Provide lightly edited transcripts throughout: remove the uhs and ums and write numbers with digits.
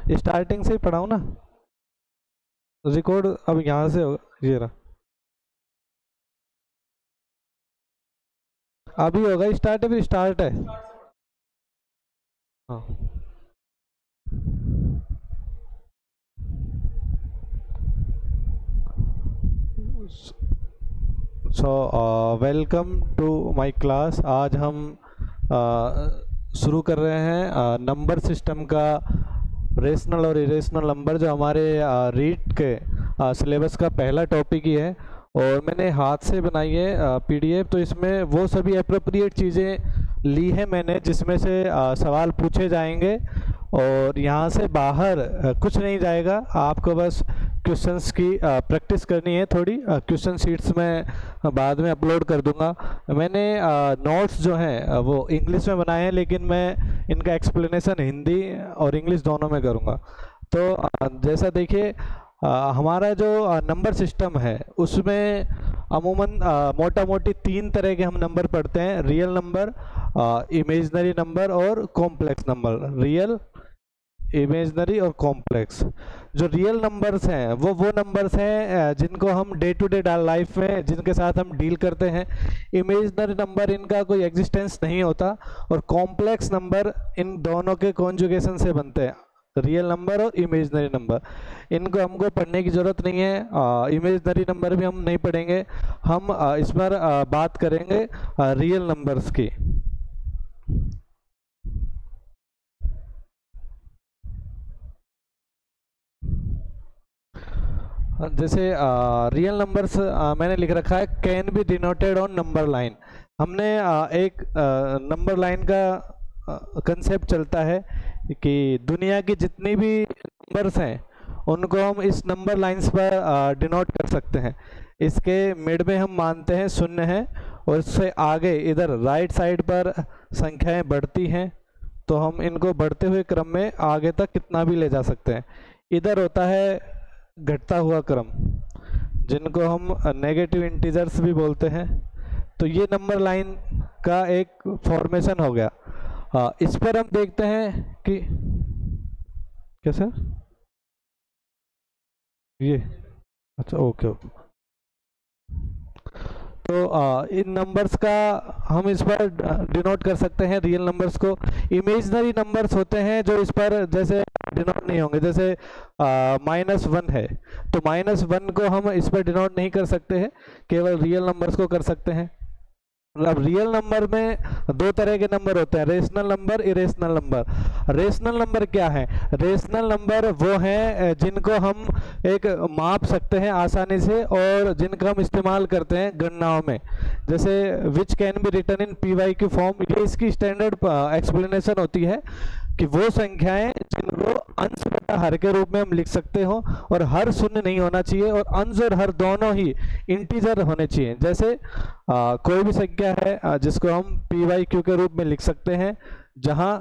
Starting से ही पढ़ाऊँ ना, record अब यहाँ से ये रहा, अभी होगा स्टार्ट, अभी स्टार्ट है। हाँ so welcome to my class. आज हम शुरू कर रहे हैं नंबर सिस्टम का रेशनल और इरेशनल नंबर, जो हमारे रीट के सिलेबस का पहला टॉपिक ही है। और मैंने हाथ से बनाई है पीडीएफ, तो इसमें वो सभी अप्रोप्रिएट चीज़ें ली हैं मैंने जिसमें से सवाल पूछे जाएंगे, और यहाँ से बाहर कुछ नहीं जाएगा। आपको बस क्वेश्चंस की प्रैक्टिस करनी है थोड़ी। क्वेश्चन शीट्स में बाद में अपलोड कर दूंगा। मैंने नोट्स जो हैं वो इंग्लिश में बनाए हैं, लेकिन मैं इनका एक्सप्लेनेशन हिंदी और इंग्लिश दोनों में करूंगा। तो जैसा देखिए, हमारा जो नंबर सिस्टम है उसमें अमूमन मोटा मोटी 3 तरह के हम नंबर पढ़ते हैं: रियल नंबर, इमेजिनरी नंबर और कॉम्प्लेक्स नंबर। रियल, इमेजिनरी और कॉम्प्लेक्स। जो रियल नंबर्स हैं वो नंबर्स हैं जिनको हम डे टू डे लाइफ में जिनके साथ हम डील करते हैं। इमेजिनरी नंबर, इनका कोई एग्जिस्टेंस नहीं होता। और कॉम्प्लेक्स नंबर इन दोनों के कॉन्जुगेशन से बनते हैं, रियल नंबर और इमेजिनरी नंबर। इनको हमको पढ़ने की ज़रूरत नहीं है। इमेजिनरी नंबर भी हम नहीं पढ़ेंगे, हम इस पर बात करेंगे रियल नंबर्स की। जैसे रियल नंबर्स मैंने लिख रखा है can be denoted on number line. हमने एक नंबर लाइन का कंसेप्ट चलता है कि दुनिया की जितनी भी नंबर्स हैं उनको हम इस नंबर लाइंस पर डिनोट कर सकते हैं। इसके मिड में हम मानते हैं शून्य है, और इससे आगे इधर राइट साइड पर संख्याएं बढ़ती हैं, तो हम इनको बढ़ते हुए क्रम में आगे तक कितना भी ले जा सकते हैं। इधर होता है घटता हुआ क्रम, जिनको हम नेगेटिव इंटीजर्स भी बोलते हैं। तो ये नंबर लाइन का एक फॉर्मेशन हो गया। इस पर हम देखते हैं कि कैसे ये, अच्छा ओके ओके। तो इन नंबर्स का हम इस पर डिनोट कर सकते हैं रियल नंबर्स को। इमेजिनरी नंबर्स होते हैं जो इस पर जैसे डिनोट नहीं होंगे, जैसे -1 है, तो -1 को हम इस पर डिनोट नहीं कर सकते हैं, केवल रियल नंबर्स को कर सकते हैं। अब रियल नंबर में 2 तरह के नंबर होते हैं: rational number, irrational number. Rational number क्या है? रेशनल नंबर वो हैं जिनको हम एक माप सकते हैं आसानी से, और जिनका हम इस्तेमाल करते हैं गणनाओं में, जैसे which can be written in PYQ form. ये इसकी स्टैंडर्ड एक्सप्लेनेशन होती है कि वो संख्याएं जिनको अंश बटा हर के रूप में हम लिख सकते हो, और हर शून्य नहीं होना चाहिए, और अंश और हर दोनों ही इंटीजर होने चाहिए। जैसे कोई भी संख्या है जिसको हम PYQ के रूप में लिख सकते हैं, जहां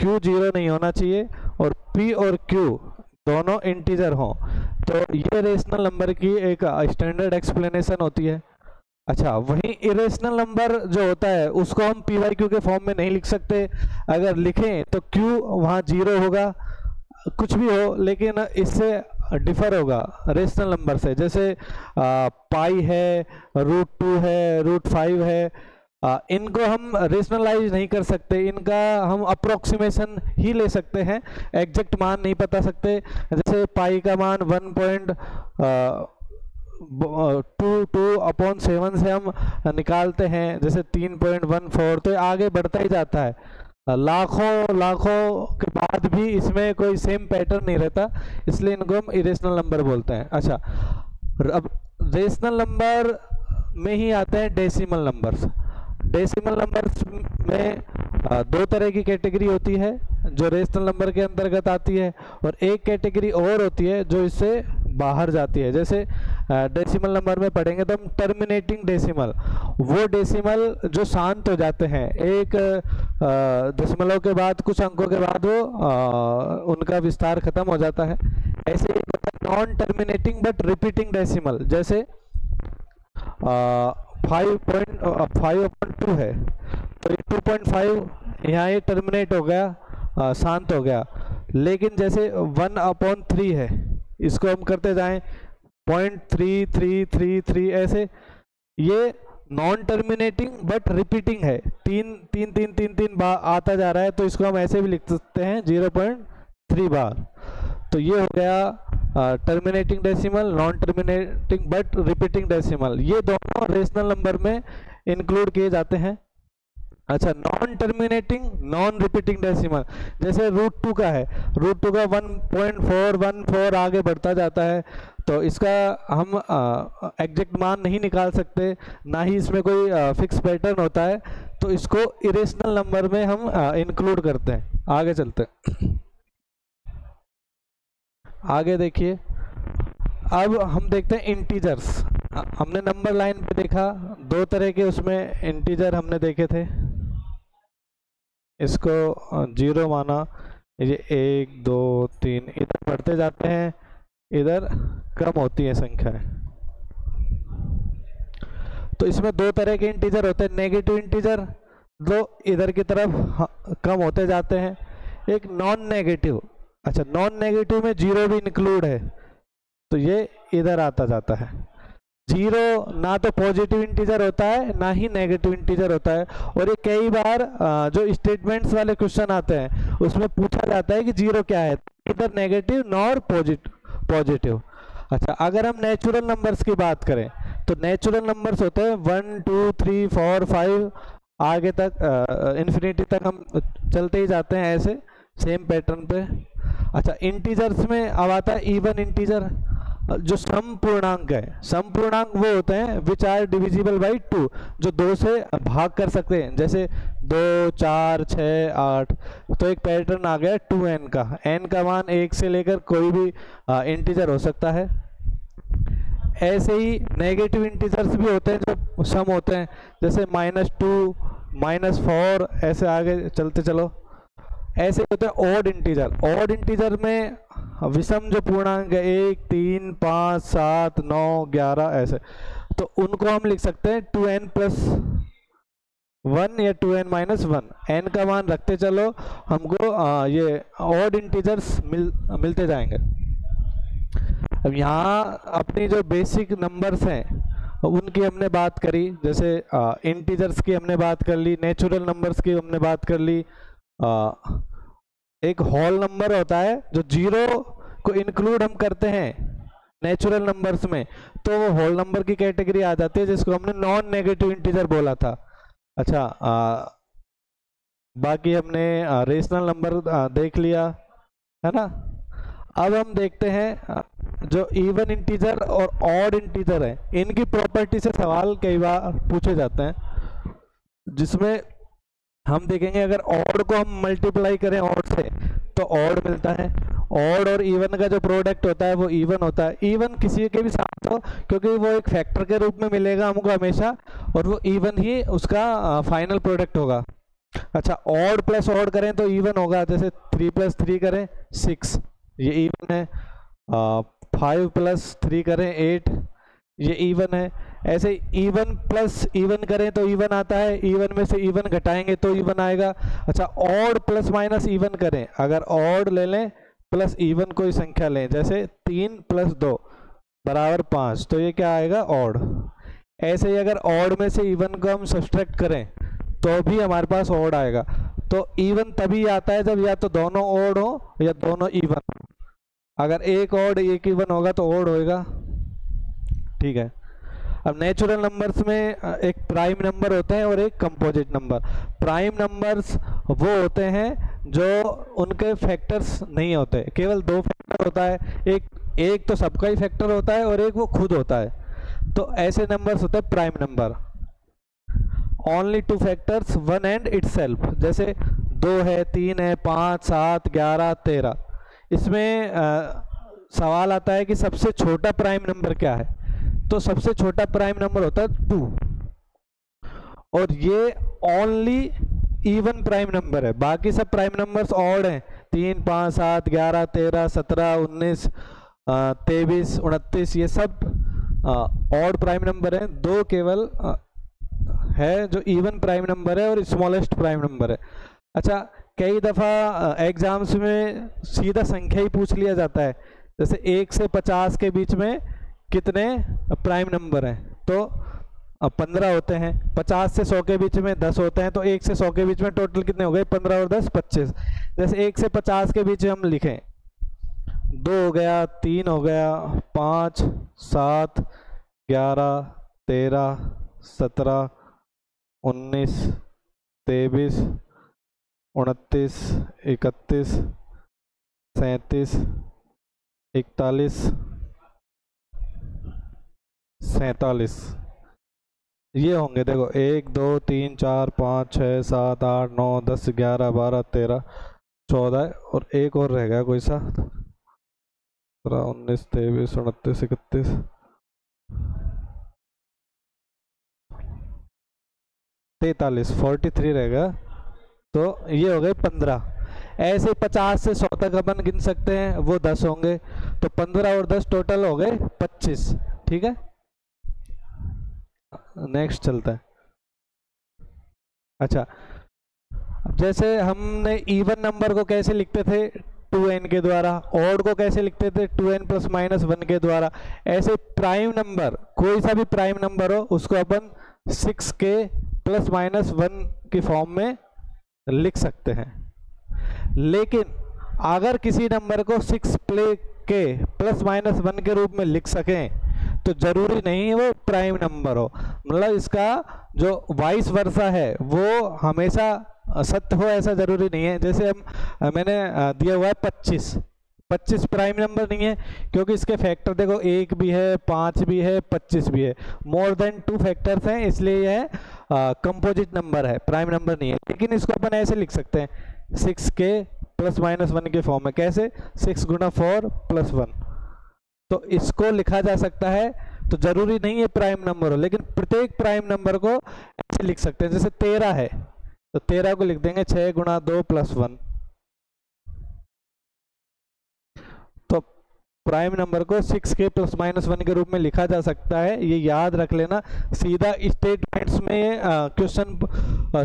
Q 0 नहीं होना चाहिए और P और Q दोनों इंटीजर हों। तो ये रेशनल नंबर की एक स्टैंडर्ड एक्सप्लेनेशन होती है। अच्छा, वहीं इरेशनल नंबर जो होता है उसको हम PYQ के फॉर्म में नहीं लिख सकते। अगर लिखें तो Q वहाँ 0 होगा, कुछ भी हो, लेकिन इससे डिफर होगा रेशनल नंबर से। जैसे पाई है, √2 है, √5 है, इनको हम रेशनलाइज नहीं कर सकते, इनका हम अप्रोक्सीमेशन ही ले सकते हैं, एग्जैक्ट मान नहीं बता सकते। जैसे पाई का मान 1.22/7 से हम निकालते हैं, जैसे 3.14, तो आगे बढ़ता ही जाता है। लाखों लाखों के बाद भी इसमें कोई सेम पैटर्न नहीं रहता, इसलिए इनको हम इरेशनल नंबर बोलते हैं। अच्छा, अब रेशनल नंबर में ही आते हैं डेसिमल नंबर्स। डेसिमल नंबर्स में 2 तरह की कैटेगरी होती है जो रेशनल नंबर के अंतर्गत आती है, और एक कैटेगरी और होती है जो इससे बाहर जाती है। जैसे डेसिमल नंबर में पढ़ेंगे तो हम टर्मिनेटिंग डेसिमल, वो डेसिमल जो शांत हो जाते हैं, एक दशमलव के बाद कुछ अंकों के बाद वो उनका विस्तार खत्म हो जाता है। ऐसे non terminating but repeating decimal, जैसे 5.2 है, तो ये 2.5 यहाँ ये टर्मिनेट हो गया, शांत हो गया। लेकिन जैसे 1/3 है, इसको हम करते जाएं 0.3333 ऐसे, ये नॉन टर्मिनेटिंग बट रिपीटिंग है, तीन तीन तीन तीन तीन बार आता जा रहा है, तो इसको हम ऐसे भी लिख सकते हैं 0.3 बार। तो ये हो गया terminating decimal, non terminating but repeating decimal. ये दोनों रेशनल नंबर में इंक्लूड किए जाते हैं। अच्छा, non terminating non repeating decimal, जैसे √2 का है, √2 का 1.414 आगे बढ़ता जाता है, तो इसका हम एग्जैक्ट मान नहीं निकाल सकते, ना ही इसमें कोई फिक्स पैटर्न होता है, तो इसको इरेशनल नंबर में हम इंक्लूड करते हैं। आगे चलते हैं, आगे देखिए, अब हम देखते हैं इंटीजर्स। हमने नंबर लाइन पे देखा दो तरह के, उसमें इंटीजर हमने देखे थे, इसको 0 माना, ये 1 2 3 इधर बढ़ते जाते हैं, इधर कम होती है संख्याएं। तो इसमें दो तरह के इंटीजर होते हैं, नेगेटिव इंटीजर जो इधर की तरफ कम होते जाते हैं, एक नॉन नेगेटिव। अच्छा, नॉन नेगेटिव में 0 भी इंक्लूड है, तो ये इधर आता जाता है। 0 ना तो पॉजिटिव इंटीजर होता है ना ही नेगेटिव इंटीजर होता है, और ये कई बार जो स्टेटमेंट्स वाले क्वेश्चन आते हैं उसमें पूछा जाता है कि 0 क्या है, इधर नेगेटिव नॉर पॉजिटिव। अच्छा, अगर हम नेचुरल नंबर्स की बात करें तो नेचुरल नंबर्स होते हैं 1 2 3 4 5 आगे तक, इन्फिनिटी तक हम चलते ही जाते हैं ऐसे सेम पैटर्न पे। अच्छा, इंटीजर्स में अब आता है इवन इंटीजर, जो सम पूर्णांक है। सम पूर्णांक वो होते हैं विच आर डिविजिबल बाई 2, जो 2 से भाग कर सकते हैं, जैसे 2 4 6 8। तो एक पैटर्न आ गया 2n का, n का मान 1 से लेकर कोई भी इंटीजर हो सकता है। ऐसे ही नेगेटिव इंटीजर्स भी होते हैं जो सम होते हैं, जैसे -2 -4 ऐसे आगे चलते चलो। ऐसे होते हैं ऑड इंटीजर। ऑड इंटीजर में विषम जो पूर्णांक है 1 3 5 7 9 11 ऐसे, तो उनको हम लिख सकते हैं 2n + 1 या 2n - 1। n का मान रखते चलो, हमको ये ऑड इंटीजर्स मिलते जाएंगे। अब यहाँ अपनी जो बेसिक नंबर्स हैं उनकी हमने बात करी, जैसे इंटीजर्स की हमने बात कर ली, नेचुरल नंबर्स की हमने बात कर ली। एक होल नंबर होता है जो 0 को इंक्लूड हम करते हैं नेचुरल नंबर्स में, तो वो होल नंबर की कैटेगरी आ जाती है, जिसको हमने नॉन नेगेटिव इंटीजर बोला था। अच्छा, बाकी हमने रेशनल नंबर देख लिया है ना। अब हम देखते हैं जो इवन इंटीजर और ऑड इंटीजर है, इनकी प्रॉपर्टी से सवाल कई बार पूछे जाते हैं, जिसमें हम देखेंगे अगर ऑड को हम मल्टीप्लाई करें ऑड से तो ऑड मिलता है। ऑड और इवन का जो प्रोडक्ट होता है वो इवन होता है। इवन किसी के भी साथ हो, क्योंकि वो एक फैक्टर के रूप में मिलेगा हमको हमेशा, और वो इवन ही उसका फाइनल प्रोडक्ट होगा। अच्छा, ऑड प्लस ऑड करें तो इवन होगा, जैसे 3 + 3 करें 6, ये इवन है। 5 + 3 करें 8, ये इवन है। ऐसे इवन प्लस इवन करें तो इवन आता है, इवन में से इवन घटाएंगे तो इवन आएगा। अच्छा, ऑड प्लस माइनस इवन करें, अगर ऑड ले लें प्लस इवन कोई संख्या लें, जैसे 3 + 2 = 5, तो ये क्या आएगा, ऑड। ऐसे ही अगर ऑड में से इवन को हम सब्सट्रैक्ट करें तो भी हमारे पास ऑड आएगा। तो इवन तभी आता है जब या तो दोनों ऑड हो या दोनों इवन हो। अगर एक ऑड एक इवन होगा तो ऑड होएगा, ठीक है। अब नेचुरल नंबर्स में एक प्राइम नंबर होते हैं और एक कंपोजिट नंबर। प्राइम नंबर्स वो होते हैं जो उनके फैक्टर्स नहीं होते, केवल 2 फैक्टर होता है, एक तो सबका ही फैक्टर होता है और एक वो खुद होता है, तो ऐसे नंबर्स होते हैं prime number. Only 2 factors 1 and itself, जैसे 2 है 3 है 5 7 11 13। इसमें सवाल आता है कि सबसे छोटा प्राइम नंबर क्या है, तो सबसे छोटा प्राइम नंबर होता है 2, और ये ओनली इवन प्राइम नंबर है। बाकी सब प्राइम नंबर्स ऑड हैं, 3 5 7 11 13 17 19 23 29, ये सब ऑड प्राइम नंबर हैं। 2 केवल है जो इवन प्राइम नंबर है और स्मॉलेस्ट प्राइम नंबर है। अच्छा, कई दफ़ा एग्जाम्स में सीधा संख्या ही पूछ लिया जाता है, जैसे 1 से 50 के बीच में कितने प्राइम नंबर हैं, तो 15 होते हैं। 50 से 100 के बीच में 10 होते हैं, तो 1 से 100 के बीच में टोटल कितने हो गए? 15 और 10 25। जैसे 1 से 50 के बीच हम लिखें, 2 हो गया, 3 हो गया, 5, 7, 11, 13, 17, 19, 23, 29, 31, 37, 41, 47 ये होंगे। देखो 1 2 3 4 5 6 7 8 9 10 11 12 13 14 और एक और रह गया कोई सा, 19 23 29 31 43 43 रहेगा, तो ये हो गए 15। ऐसे 50 से 100 तक अपन गिन सकते हैं, वो 10 होंगे, तो 15 और 10 टोटल हो गए 25। ठीक है, नेक्स्ट चलता है। अच्छा, जैसे हमने इवन नंबर को कैसे लिखते थे? 2n के द्वारा। ऑड को कैसे लिखते थे? 2n प्लस माइनस 1 के द्वारा। ऐसे प्राइम नंबर, कोई सा भी प्राइम नंबर हो, उसको अपन 6k प्लस माइनस 1 की फॉर्म में लिख सकते हैं। लेकिन अगर किसी नंबर को 6k प्लस माइनस 1 के रूप में लिख सकें, तो जरूरी नहीं वो प्राइम नंबर हो, मतलब इसका जो वाइस वर्सा है वो हमेशा सत्य हो ऐसा जरूरी नहीं है। जैसे हम मैंने दिया हुआ है 25 प्राइम नंबर नहीं है, क्योंकि इसके फैक्टर देखो 1 भी है, 5 भी है, 25 भी है, मोर देन 2 फैक्टर्स हैं, इसलिए यह कंपोजिट नंबर है, प्राइम नंबर नहीं है। लेकिन इसको अपन ऐसे लिख सकते हैं 6k प्लस माइनस 1 के फॉर्म में। कैसे? 6 गुना 4 प्लस 1, तो इसको लिखा जा सकता है। तो जरूरी नहीं है प्राइम नंबर हो, लेकिन प्रत्येक प्राइम नंबर को ऐसे लिख सकते हैं। जैसे 13 है, तो 13 को लिख देंगे 6 गुना 2 प्लस 1, तो प्राइम नंबर को 6k प्लस माइनस 1 के रूप में लिखा जा सकता है। ये याद रख लेना, सीधा स्टेटमेंट्स में क्वेश्चन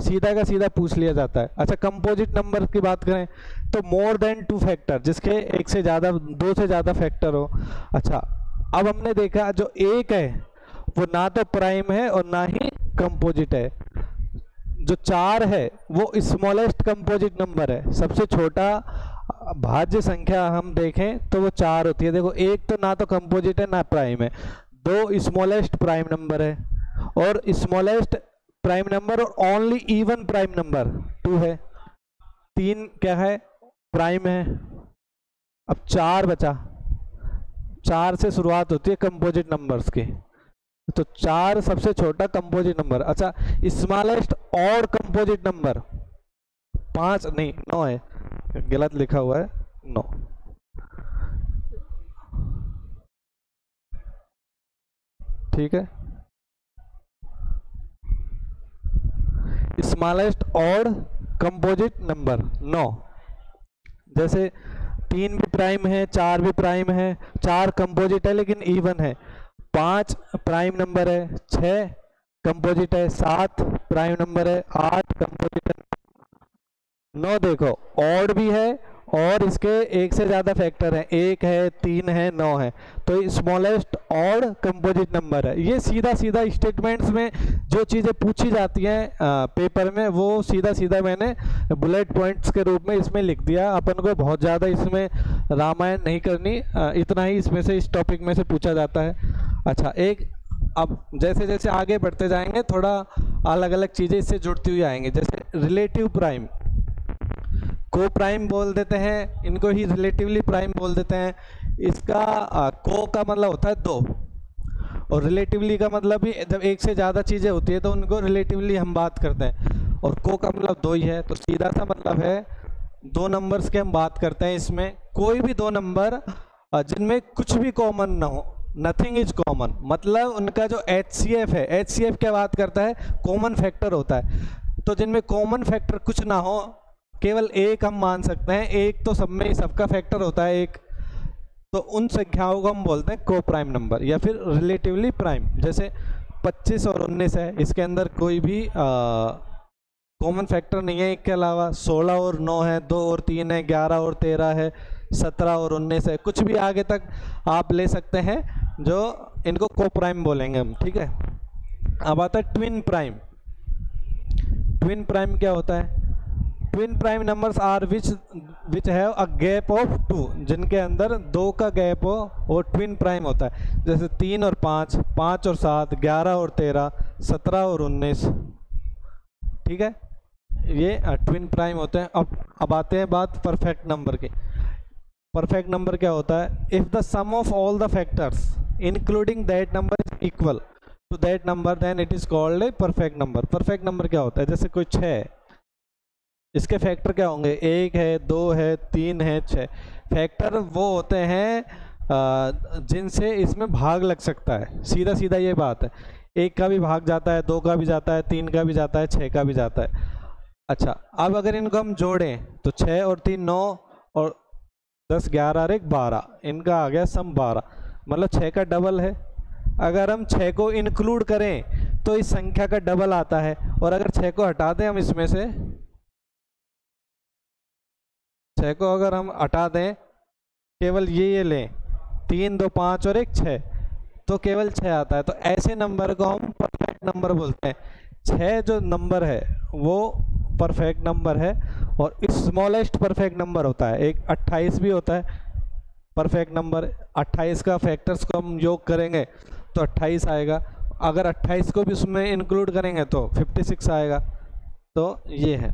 सीधा का सीधा पूछ लिया जाता है। अच्छा, कंपोजिट नंबर की बात करें तो मोर देन 2 फैक्टर, जिसके एक से ज़्यादा, 2 से ज़्यादा फैक्टर हो। अच्छा, अब हमने देखा जो 1 है वो ना तो प्राइम है और ना ही कंपोजिट है। जो 4 है वो स्मॉलेस्ट कंपोजिट नंबर है, सबसे छोटा भाज्य संख्या हम देखें तो वो 4 होती है। देखो 1 तो ना तो कंपोजिट है ना प्राइम है, 2 स्मॉलेस्ट प्राइम नंबर है, और स्मॉलेस्ट प्राइम नंबर और ओनली इवन प्राइम नंबर 2 है, 3 क्या है? प्राइम है। अब 4 बचा, 4 से शुरुआत होती है कंपोजिट नंबर्स की, तो 4 सबसे छोटा कंपोजिट नंबर। अच्छा, स्मॉलेस्ट और कंपोजिट नंबर 5 नहीं 9 है, गलत लिखा हुआ है 9। ठीक है, स्मॉलेस्ट और कंपोजिट नंबर 9। जैसे 3 भी प्राइम है, 4 भी प्राइम है, 4 कंपोजिट है लेकिन इवन है, 5 प्राइम नंबर है, 6 कंपोजिट है, 7 प्राइम नंबर है, 8 कंपोजिट है, 9 देखो ऑड भी है और इसके एक से ज़्यादा फैक्टर हैं, 1 है, 3 है, 9 है, तो स्मॉलेस्ट ऑड कंपोजिट नंबर है। ये सीधा सीधा स्टेटमेंट्स में जो चीज़ें पूछी जाती हैं पेपर में, वो सीधा सीधा मैंने बुलेट पॉइंट्स के रूप में इसमें लिख दिया। अपन को बहुत ज़्यादा इसमें रामायण नहीं करनी, इतना ही इसमें से, इस टॉपिक में से पूछा जाता है। अच्छा, एक अब जैसे जैसे आगे बढ़ते जाएंगे थोड़ा अलग अलग चीज़ें इससे जुड़ती हुई आएंगी। जैसे रिलेटिव प्राइम, को प्राइम बोल देते हैं, इनको ही रिलेटिवली प्राइम बोल देते हैं। इसका को का मतलब होता है 2, और रिलेटिवली का मतलब भी जब एक से ज़्यादा चीज़ें होती है तो उनको रिलेटिवली हम बात करते हैं, और को का मतलब 2 ही है, तो सीधा सा मतलब है 2 नंबर्स के हम बात करते हैं। इसमें कोई भी 2 नंबर जिनमें कुछ भी कॉमन ना हो, नथिंग इज कॉमन, मतलब उनका जो HCF है, HCF क्या बात करता है? कॉमन फैक्टर होता है। तो जिनमें कॉमन फैक्टर कुछ ना हो, केवल 1 हम मान सकते हैं, 1 तो सब में, सबका फैक्टर होता है 1, तो उन संख्याओं को हम बोलते हैं को प्राइम नंबर या फिर रिलेटिवली प्राइम। जैसे 25 और 19 है, इसके अंदर कोई भी कॉमन फैक्टर नहीं है एक के अलावा। 16 और 9 है, 2 और 3 है, 11 और 13 है, 17 और 19 है, कुछ भी आगे तक आप ले सकते हैं जो इनको को प्राइम बोलेंगे हम, ठीक है। अब आता है ट्विन प्राइम। ट्विन प्राइम क्या होता है? Twin prime numbers are which have a gap of 2, जिनके अंदर 2 का गैप हो वो ट्विन प्राइम होता है। जैसे 3 और 5, 5 और 7, 11 और 13, 17 और 19, ठीक है, ये ट्विन प्राइम होते हैं। अब आते हैं बात परफेक्ट नंबर की। परफेक्ट नंबर क्या होता है? If the sum of all the factors including that number is equal to that number then it is called a perfect number. Perfect number क्या होता है? जैसे कोई 6, इसके फैक्टर क्या होंगे? 1 है, 2 है, 3 है, 6। फैक्टर वो होते हैं जिनसे इसमें भाग लग सकता है, सीधा सीधा ये बात है। 1 का भी भाग जाता है, 2 का भी जाता है, 3 का भी जाता है, 6 का भी जाता है। अच्छा, अब अगर इनको हम जोड़ें तो 6 और 3 9 और 10 11 और 1 12, इनका आ गया सम 12, मतलब 6 का डबल है। अगर हम 6 को इंक्लूड करें तो इस संख्या का डबल आता है, और अगर 6 को हटा दें हम इसमें से, 6 को अगर हम हटा दें, केवल ये लें 3 2 5 और 1 6, तो केवल 6 आता है। तो ऐसे नंबर को हम परफेक्ट नंबर बोलते हैं। 6 जो नंबर है वो परफेक्ट नंबर है। और स्मॉलेस्ट परफेक्ट नंबर होता है एक 28 भी होता है परफेक्ट नंबर। 28 का फैक्टर्स को हम योग करेंगे तो 28 आएगा। अगर 28 को भी उसमें इंक्लूड करेंगे तो 56 आएगा। तो ये है।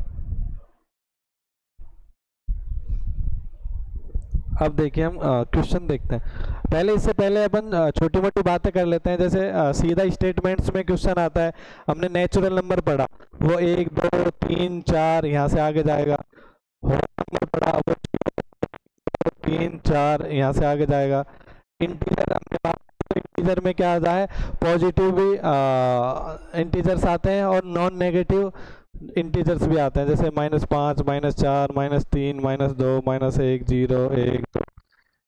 अब देखिए हम क्वेश्चन देखते हैं। पहले इससे पहले अपन छोटी मोटी बातें कर लेते हैं। जैसे सीधा स्टेटमेंट्स में क्वेश्चन आता है, हमने नेचुरल नंबर पढ़ा, वो 1 2 3 4 यहाँ से आगे जाएगा। होल नंबर पढ़ा, वो 3 4 यहाँ से आगे जाएगा। इंटीजर हमने बात, इंटीजर में क्या आता है? पॉजिटिव भी इंटीजर्स आते हैं और नॉन नेगेटिव इंटीजर्स भी आते हैं, जैसे -5 -4 -3 -2 -1 0 1 2,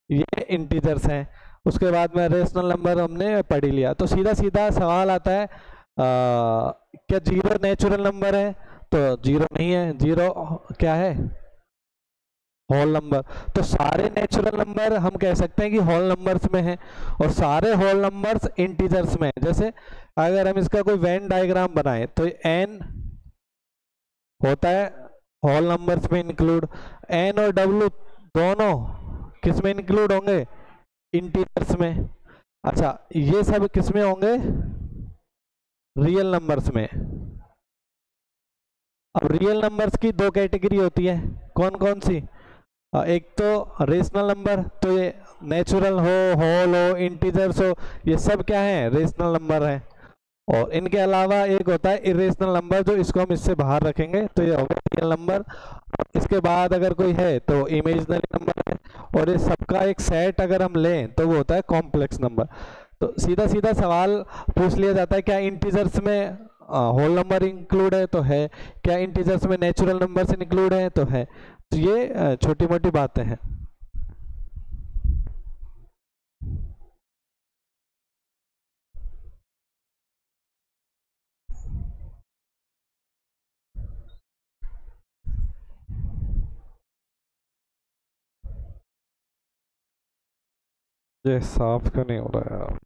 ये इंटीजर्स हैं। उसके बाद में रेशनल नंबर हमने पढ़ ही लिया। तो सीधा सीधा सवाल आता है क्या 0 नेचुरल नंबर है? तो 0 नहीं है। 0 क्या है? Whole number. तो सारे नेचुरल नंबर हम कह सकते हैं कि होल नंबर्स में हैं, और सारे होल नंबर्स इंटीजर्स में हैं। जैसे अगर हम इसका कोई वेन डायग्राम बनाएं तो n होता है होल नंबर्स में इंक्लूड, n और w दोनों किस में इंक्लूड होंगे? इंटीजर्स में। अच्छा, ये सब किस में होंगे? रियल नंबर्स में। अब रियल नंबर्स की 2 कैटेगरी होती है, कौन कौन सी? एक तो रेशनल नंबर, तो ये नेचुरल हो, होल हो, इंटीजर्स हो, ये सब क्या है? रेशनल नंबर है। और इनके अलावा एक होता है इरेशनल नंबर, जो इसको हम इससे बाहर रखेंगे तो ये होगा रियल नंबर। इसके बाद अगर कोई है तो इमेजिनरी नंबर है, और ये सबका एक सेट अगर हम लें तो वो होता है कॉम्प्लेक्स नंबर। तो सीधा सीधा सवाल पूछ लिया जाता है, क्या इंटीजर्स में होल नंबर इंक्लूड है? तो है। क्या इंटीजर्स में नेचुरल नंबर्स इंक्लूड है? तो है। तो ये छोटी मोटी बातें हैं। ये साफ क्यों नहीं हो रहा है यार?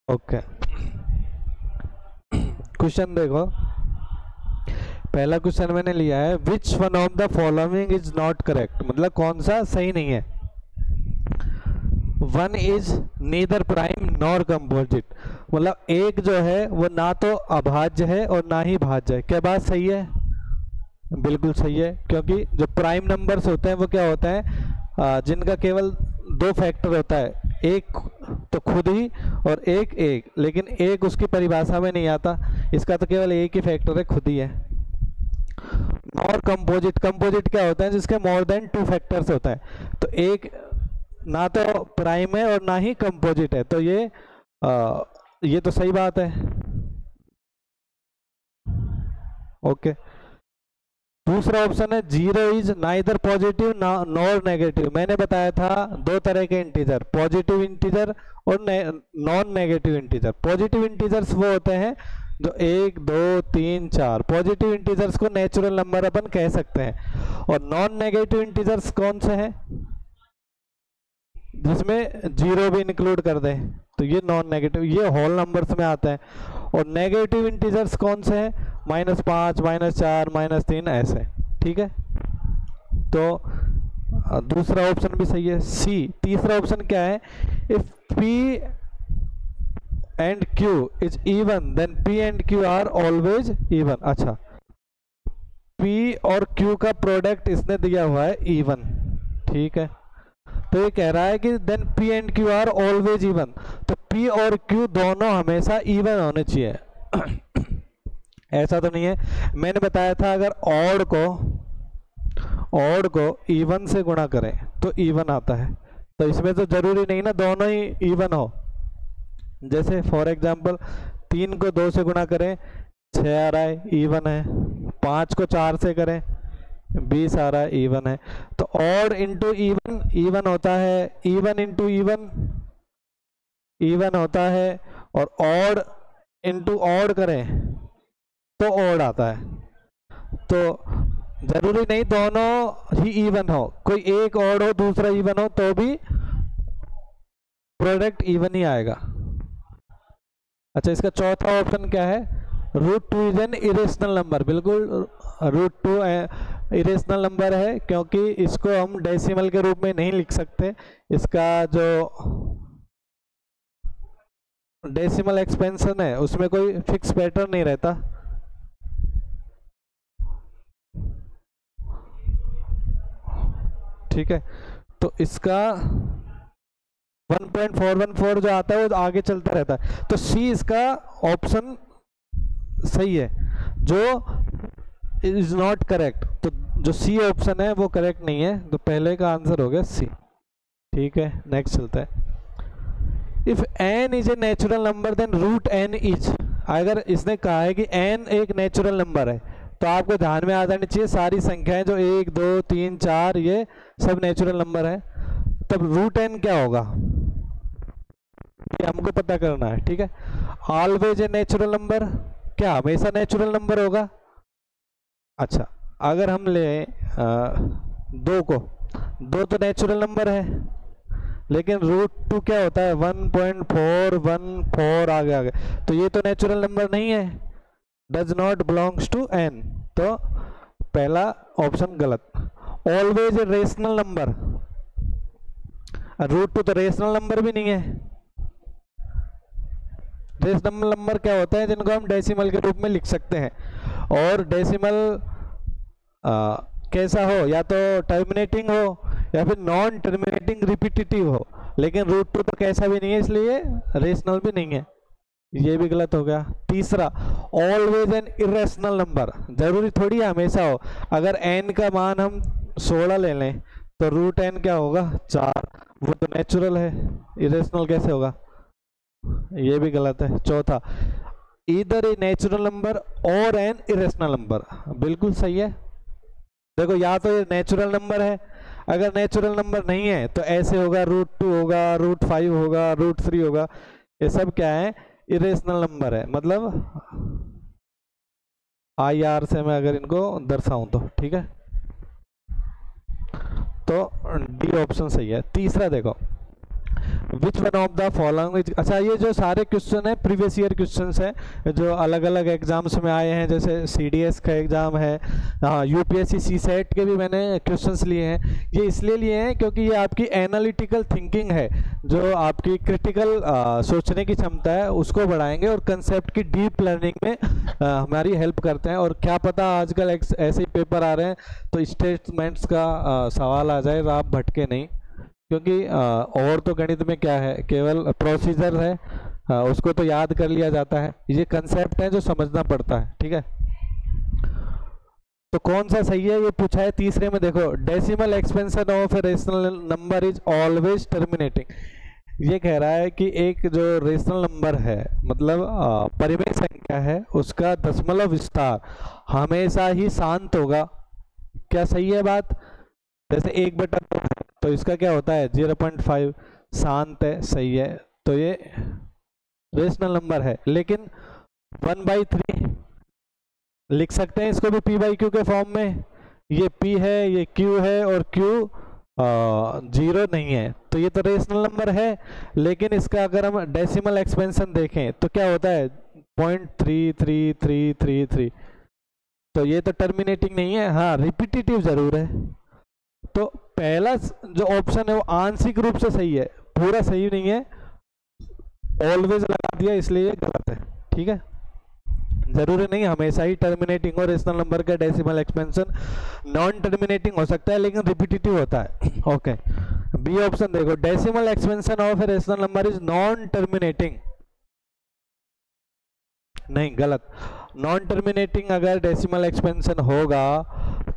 ओके, क्वेश्चन देखो। पहला क्वेश्चन मैंने लिया है, विच one of the following is not correct, मतलब कौन सा सही नहीं है। One is neither prime nor composite, मतलब एक जो है वो ना तो अभाज्य है और ना ही भाज्य है। क्या बात सही है? बिल्कुल सही है, क्योंकि जो प्राइम नंबर्स होते हैं वो क्या होता है, जिनका केवल दो फैक्टर होता है, एक तो खुद ही और एक, लेकिन एक उसकी परिभाषा में नहीं आता, इसका तो केवल एक ही फैक्टर है, खुद ही है। और कंपोजिट, कंपोजिट क्या होता है, जिसके मोर देन टू फैक्टर्स होता है। तो एक ना तो प्राइम है और ना ही कंपोजिट है, तो ये तो सही बात है। ओके, दूसरा ऑप्शन है zero is neither positive nor negative. मैंने बताया था दो तरह के इंटीजर, पॉजिटिव इंटीजर और non negative integer. Positive integers वो होते हैं जो 1 2 3 4, पॉजिटिव इंटीजर्स को नेचुरल नंबर अपन कह सकते हैं। और नॉन नेगेटिव इंटीजर्स कौन से हैं, जिसमें जीरो भी इंक्लूड कर दें, तो ये नॉन नेगेटिव, ये होल नंबर्स में आता है। और नेगेटिव इंटीजर्स कौन से हैं, -5 -4 -3 ऐसे, ठीक है। तो दूसरा ऑप्शन भी सही है, सी। तीसरा ऑप्शन क्या है, if P and Q is even then P and Q are always even. अच्छा, P और Q का प्रोडक्ट इसने दिया हुआ है इवन, ठीक है। तो ये कह रहा है कि then P and Q are always even, तो P और Q दोनों हमेशा इवन होने चाहिए। ऐसा तो नहीं है, मैंने बताया था अगर ऑड को इवन से गुणा करें तो इवन आता है, तो इसमें तो जरूरी नहीं ना दोनों ही इवन हो। जैसे फॉर एग्जांपल 3 को 2 से गुणा करें 6 आ रहा है, इवन है। 5 को 4 से करें 20 आ रहा है, इवन है। तो ऑड इंटू इवन इवन होता है, इवन इंटू इवन इवन होता है, और ऑड इंटू ऑड करें तो ऑड आता है। तो जरूरी नहीं दोनों ही इवन हो, कोई एक ऑड हो दूसरा इवन हो तो भी प्रोडक्ट इवन ही आएगा। अच्छा, इसका चौथा ऑप्शन क्या है, √2 इज एन इरेशनल नंबर। बिल्कुल, √2 इरेशनल नंबर है, क्योंकि इसको हम डेसिमल के रूप में नहीं लिख सकते। इसका जो डेसिमल एक्सपेंशन है उसमें कोई फिक्स पैटर्न नहीं रहता। ठीक है, तो इसका 1.414 जो आता है वो आगे चलता रहता है। तो सी इसका ऑप्शन सही है, जो इज नॉट करेक्ट। तो जो सी ऑप्शन है वो करेक्ट नहीं है, तो पहले का आंसर हो गया सी। ठीक है, नेक्स्ट चलता है। If n is a natural number then √n is, अगर इसने कहा है कि n एक नेचुरल नंबर है, तो आपको ध्यान में आ जानी चाहिए सारी संख्याएं जो 1 2 3 4 ये सब नेचुरल नंबर है, तब √n क्या होगा ये हमको पता करना है। ठीक है, ऑलवेज ए नेचुरल नंबर, क्या हमेशा नेचुरल नंबर होगा? अच्छा, अगर हम ले 2 को, 2 तो नेचुरल नंबर है, लेकिन √2 क्या होता है 1.414 आगे, तो ये तो नेचुरल नंबर नहीं है, does not belongs to n, तो पहला ऑप्शन गलत। ऑलवेज ए रेशनल नंबर, √2 तो रेशनल नंबर भी नहीं है। रेशनल नंबर क्या होता है, जिनको हम डेसिमल के रूप में लिख सकते हैं, और डेसिमल कैसा हो, या तो टर्मिनेटिंग हो या फिर नॉन टर्मिनेटिंग रिपीटिटिव हो, लेकिन √2 तो कैसा भी नहीं है, इसलिए रेशनल भी नहीं है, ये भी गलत हो गया। तीसरा, ऑलवेज एन इरेशनल नंबर, जरूरी थोड़ी हमेशा हो, अगर n का मान हम 16 ले लें तो √n क्या होगा 4, वो तो नेचुरल है, इरेशनल कैसे होगा, ये भी गलत है। चौथा, ईदर ए नेचुरल नंबर और एन इरेशनल नंबर, बिल्कुल सही है। देखो, या तो ये नेचुरल नंबर है, अगर नेचुरल नंबर नहीं है तो ऐसे होगा, √2 होगा, √5 होगा, √3 होगा, ये सब क्या है, इरेशनल नंबर है। मतलब IR से मैं अगर इनको दर्शाऊं तो, ठीक है, तो डी ऑप्शन सही है। तीसरा देखो, विच वन ऑफ द फॉलोइंग। अच्छा, ये जो सारे क्वेश्चन है प्रीवियस ईयर क्वेश्चन है जो अलग अलग एग्जाम्स में आए हैं, जैसे CDS का एग्ज़ाम है, UPSC CSET के भी मैंने क्वेश्चंस लिए हैं। ये इसलिए लिए हैं क्योंकि ये आपकी एनालिटिकल थिंकिंग है, जो आपकी क्रिटिकल सोचने की क्षमता है उसको बढ़ाएंगे और कंसेप्ट की डीप लर्निंग में हमारी हेल्प करते हैं। और क्या पता आजकल ऐसे ही पेपर आ रहे हैं तो स्टेटमेंट्स का सवाल आ जाए तो आप भटके नहीं, क्योंकि और तो गणित में क्या है, केवल प्रोसीजर है, उसको तो याद कर लिया जाता है। ये कंसेप्ट है जो समझना पड़ता है, ठीक है। तो कौन सा सही है ये पूछा है तीसरे में। देखो, decimal expansion of a rational number is always terminating. ये कह रहा है कि एक जो रेशनल नंबर है, मतलब परिमेय संख्या है, उसका दशमलव विस्तार हमेशा ही शांत होगा। क्या सही है बात? जैसे 1/2 है तो इसका क्या होता है 0.5, शांत है, सही है। तो ये रेशनल नंबर है। लेकिन 1/3 लिख सकते हैं इसको भी P/Q के फॉर्म में। ये P है, ये Q है, और Q 0 नहीं है, तो ये तो रेशनल नंबर है। लेकिन इसका अगर हम डेसिमल एक्सपेंशन देखें तो क्या होता है 0.3333, तो ये तो टर्मिनेटिंग नहीं है। हाँ, रिपीटिटिव जरूर है। तो पहला जो ऑप्शन है वो आंशिक रूप से सही है, पूरा सही नहीं है। ऑलवेज लगा दिया इसलिए ये गलत है, ठीक है। जरूरी नहीं हमेशा ही टर्मिनेटिंग और रेशनल नंबर का डेसिमल एक्सपेंशन नॉन टर्मिनेटिंग हो सकता है, लेकिन रिपीटिटिव होता है। ओके, बी ऑप्शन देखो, decimal expansion of a rational number is non terminating. नहीं, गलत। नॉन टर्मिनेटिंग अगर डेसिमल एक्सपेंशन होगा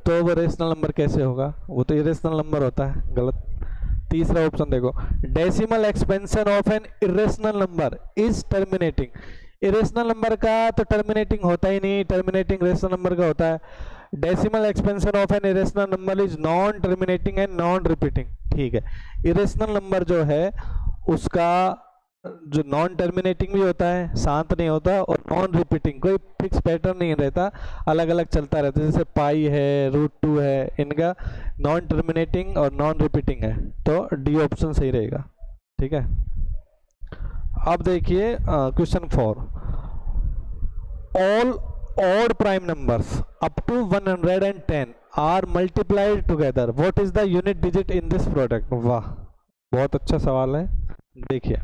तो वो रेशनल नंबर कैसे होगा, वो तो इरेशनल नंबर होता है, गलत। तीसरा ऑप्शन देखो, decimal expansion of an irrational number is terminating. Irrational number का तो टर्मिनेटिंग होता ही नहीं, टर्मिनेटिंग रेशनल नंबर का होता है। Decimal expansion of an irrational number is non terminating and non repeating, ठीक है। इरेशनल नंबर जो है उसका जो नॉन टर्मिनेटिंग भी होता है, शांत नहीं होता, और नॉन रिपीटिंग, कोई फिक्स पैटर्न नहीं रहता, अलग अलग चलता रहता है। जैसे पाई है, √2 है, इनका नॉन टर्मिनेटिंग और नॉन रिपीटिंग है। तो डी ऑप्शन सही रहेगा, ठीक है। अब देखिए question 4, all odd prime numbers up to 110 are multiplied together, what is the unit digit in this product. वाह, बहुत अच्छा सवाल है। देखिए,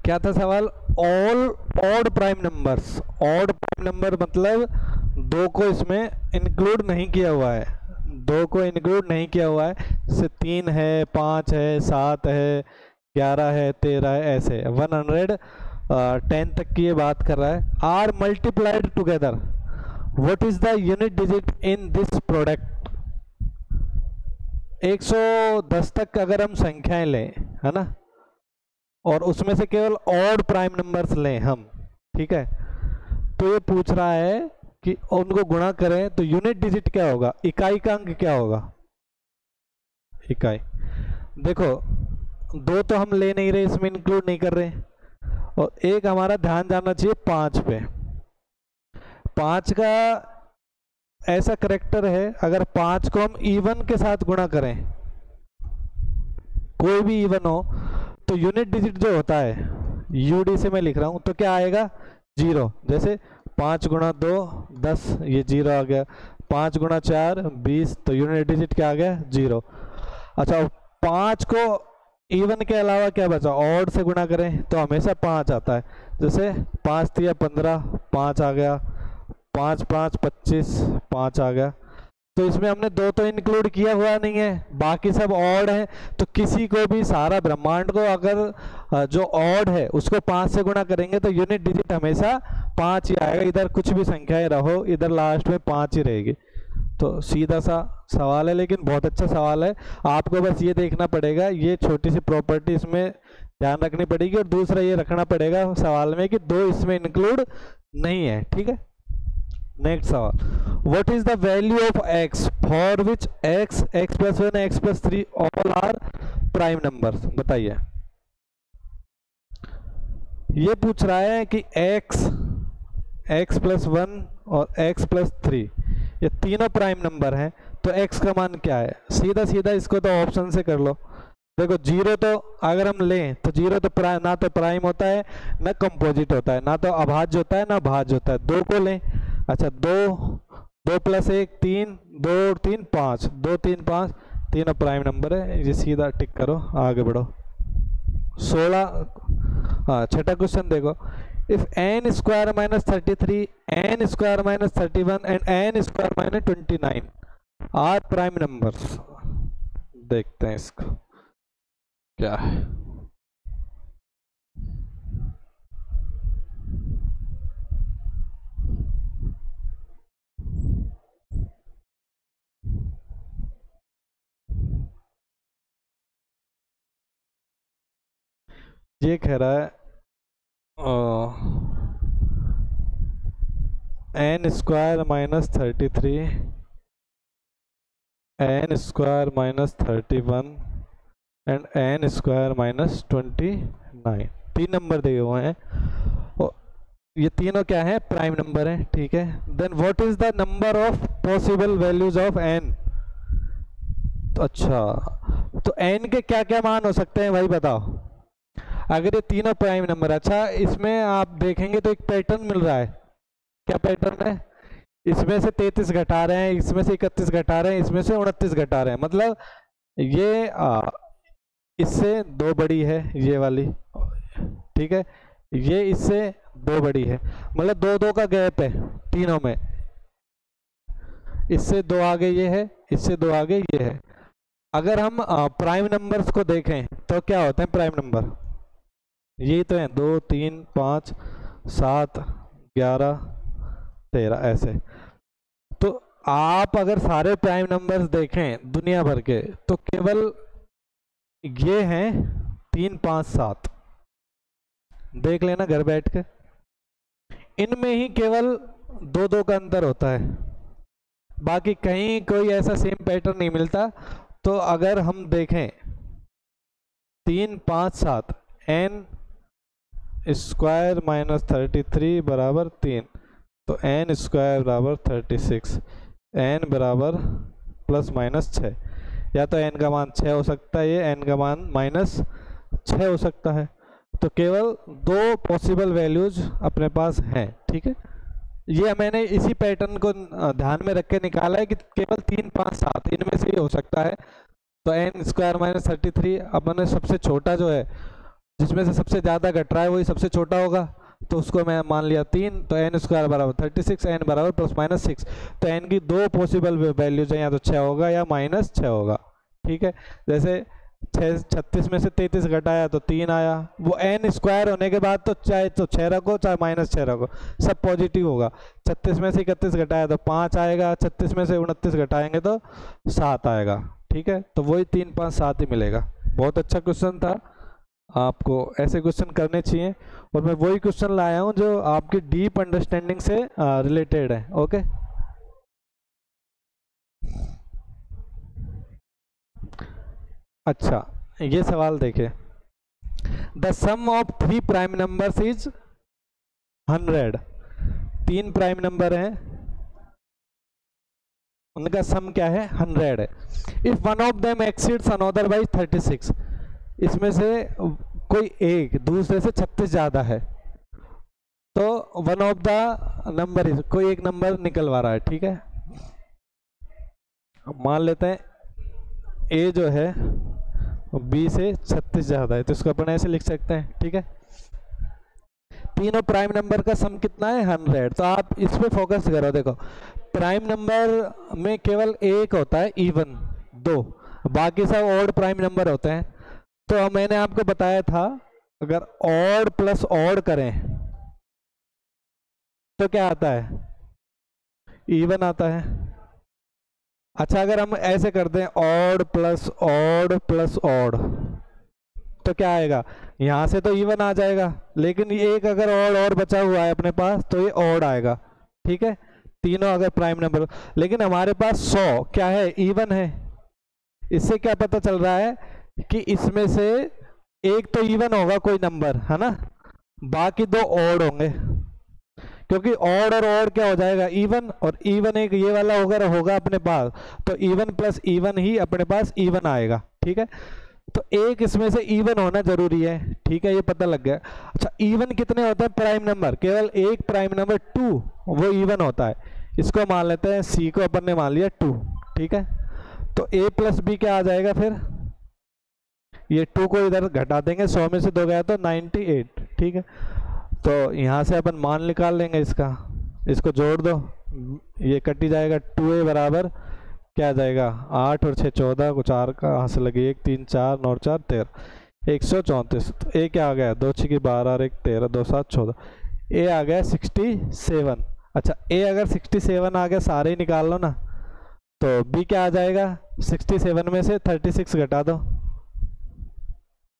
क्या था सवाल? All odd prime numbers. Odd prime number मतलब दो को इसमें इंक्लूड नहीं किया हुआ है, दो को इंक्लूड नहीं किया हुआ है। जैसे 3 है, 5 है, 7 है, 11 है, 13 है, ऐसे 110 तक की ये बात कर रहा है। Are multiplied together, what is the unit digit in this product. 110 तक अगर हम संख्याएं लें, है ना, और उसमें से केवल ऑड प्राइम नंबर्स लें हम, ठीक है, तो ये पूछ रहा है कि उनको गुणा करें तो यूनिट डिजिट क्या होगा, इकाई का अंक क्या होगा। इकाई देखो, दो तो हम ले नहीं रहे, इसमें इंक्लूड नहीं कर रहे, और एक हमारा ध्यान जाना चाहिए 5 पे। 5 का ऐसा करेक्टर है, अगर 5 को हम इवन के साथ गुणा करें, कोई भी इवन हो, तो यूनिट डिजिट जो होता है, यूडी से मैं लिख रहा हूं, तो क्या आएगा 0। जैसे 5 × 2 10, ये 0 आ गया। 5 × 4 20, तो यूनिट डिजिट क्या आ गया 0। अच्छा, 5 को इवन के अलावा क्या बचा, ऑड से गुणा करें तो हमेशा 5 आता है। जैसे 5 × 3 15, 5 आ गया। 5 × 5 25, 5 आ गया। तो इसमें हमने दो तो इंक्लूड किया हुआ नहीं है, बाकी सब ऑड है। तो किसी को भी, सारा ब्रह्मांड को अगर जो ऑड है उसको 5 से गुणा करेंगे तो यूनिट डिजिट हमेशा 5 ही आएगा। इधर कुछ भी संख्याएं रहो, इधर लास्ट में 5 ही रहेगी। तो सीधा सा सवाल है, लेकिन बहुत अच्छा सवाल है। आपको बस ये देखना पड़ेगा, ये छोटी सी प्रॉपर्टी इसमें ध्यान रखनी पड़ेगी, और दूसरा ये रखना पड़ेगा सवाल में कि 2 इसमें इंक्लूड नहीं है, ठीक है। नेक्स्ट सवाल, what is the value of x for which x, x+1, x+3 all are prime numbers? बताइए। ये पूछ रहा है कि x, x+1 और x+3 ये तीनों प्राइम नंबर हैं, तो x का मान क्या है? सीधा सीधा इसको तो ऑप्शन से कर लो। देखो जीरो तो अगर हम लें तो जीरो तो ना तो प्राइम होता है ना कंपोजिट होता है, ना तो अभाज्य होता है ना भाज्य होता है। दो को लें, अच्छा दो, 2+1 3, 2 और 3 5, 2 3 5 तीनों प्राइम नंबर है। ये सीधा टिक करो, आगे बढ़ो। 16, हाँ छठा क्वेश्चन देखो, if n square minus 33, n square minus 31 and n square minus 29 are prime numbers. देखते हैं इसको क्या है। ये कह रहा है n square minus 33, n square minus 31 and n square minus 29, तीन नंबर दिए हुए हैं और ये तीनों क्या है? प्राइम नंबर है, ठीक है। Then what is the number of possible values of n? तो अच्छा, तो n के क्या क्या मान हो सकते हैं भाई बताओ? अगर ये तीनों प्राइम नंबर, अच्छा इसमें आप देखेंगे तो एक पैटर्न मिल रहा है। क्या पैटर्न है? इसमें से 33 घटा रहे हैं, इसमें से 31 घटा रहे हैं, इसमें से 29 घटा रहे हैं। मतलब ये इससे दो बड़ी है ये वाली, ठीक है, ये इससे दो बड़ी है, मतलब दो दो का गैप है तीनों में। इससे दो आगे ये है, इससे दो आगे ये है। अगर हम प्राइम नंबर्स को देखें तो क्या होते हैं प्राइम नंबर? यही तो है, 2 3 5 7 11 13 ऐसे। तो आप अगर सारे प्राइम नंबर्स देखें दुनिया भर के तो केवल ये हैं 3 5 7, देख लेना घर बैठ के। इनमें ही केवल दो दो का अंतर होता है, बाकी कहीं कोई ऐसा सेम पैटर्न नहीं मिलता। तो अगर हम देखें 3 5 7, n स्क्वायर माइनस 33 बराबर 3, तो n स्क्वायर बराबर 36, n बराबर प्लस माइनस 6, या तो n का मान 6 हो सकता है, ये n का मान -6 हो सकता है। तो केवल दो पॉसिबल वैल्यूज अपने पास हैं, ठीक है। ये मैंने इसी पैटर्न को ध्यान में रख के निकाला है कि केवल 3 5 7 इनमें से ही हो सकता है। तो n स्क्वायर माइनस 33 अपने सबसे छोटा जो है, जिसमें से सबसे ज़्यादा घट रहा है वही सबसे छोटा होगा, तो उसको मैं मान लिया 3। तो n स्क्वायर बराबर 36, n बराबर प्लस माइनस 6। तो n की दो पॉसिबल वैल्यूज हैं, या तो 6 होगा या -6 होगा, ठीक है। जैसे 36 में से 33 घटाया तो 3 आया। वो n स्क्वायर होने के बाद तो चाहे तो 6 रखो चाहे -6 रखो, सब पॉजिटिव होगा। 36 में से 31 घटाया तो 5 आएगा, 36 में से 29 घटाएंगे तो 7 आएगा, ठीक है। तो वही 3 5 7 ही मिलेगा। बहुत अच्छा क्वेश्चन था, आपको ऐसे क्वेश्चन करने चाहिए, और मैं वही क्वेश्चन लाया हूँ जो आपकी डीप अंडरस्टैंडिंग से रिलेटेड है। ओके, अच्छा ये सवाल देखे, the sum of 3 prime numbers is 100। 3 prime number हैं, उनका सम क्या है? 100 है। If one of them exceeds another by 36, इसमें से कोई एक दूसरे से 36 ज़्यादा है, तो one of the number is, कोई एक नंबर निकलवा रहा है, ठीक है। मान लेते हैं ए जो है बी से 36 ज़्यादा है, तो इसको अपन ऐसे लिख सकते हैं, ठीक है। तीनों प्राइम नंबर का सम कितना है? 100। तो आप इस पे फोकस करो। देखो प्राइम नंबर में केवल एक होता है इवन, 2, बाकी सब ऑड प्राइम नंबर होते हैं। तो मैंने आपको बताया था अगर ऑड प्लस ऑड करें तो क्या आता है? इवन आता है। अच्छा अगर हम ऐसे कर दें odd plus odd plus odd, तो क्या आएगा? यहाँ से तो इवन आ जाएगा, लेकिन ये एक अगर ऑड और बचा हुआ है अपने पास तो ये ऑड आएगा, ठीक है। तीनों अगर प्राइम नंबर, लेकिन हमारे पास 100 क्या है, इवन है। इससे क्या पता चल रहा है कि इसमें से एक तो इवन होगा कोई नंबर, है ना, बाकी दो ऑड होंगे, क्योंकि ऑड और ऑड क्या हो जाएगा, इवन, और इवन एक ये वाला होगा अपने पास, तो इवन प्लस इवन ही अपने पास इवन आएगा। ठीक है, तो एक इसमें से इवन होना जरूरी है। ठीक है, ये पता लग गया। अच्छा, इवन कितने होते हैं प्राइम नंबर, केवल एक प्राइम नंबर 2 वो इवन होता है। इसको मान लेते हैं, सी को अपन ने मान लिया 2। ठीक है, तो a प्लस बी क्या आ जाएगा फिर, ये 2 को इधर घटा देंगे, 100 में से 2 गया तो 98। ठीक है, तो यहाँ से अपन मान निकाल लेंगे इसका, इसको जोड़ दो, ये कट ही जाएगा। 2a बराबर क्या आ जाएगा, 8 और 6 14 को 4 कहाँ से लगे, 1 3 4 9 4 13, 134। तो a क्या आ गया, 2 6 12 और 1 13, 2 7 14, a आ गया 67। अच्छा, a अगर 67 आ गया, सारे ही निकाल लो ना, तो b क्या आ जाएगा, 67 में से 36 घटा दो,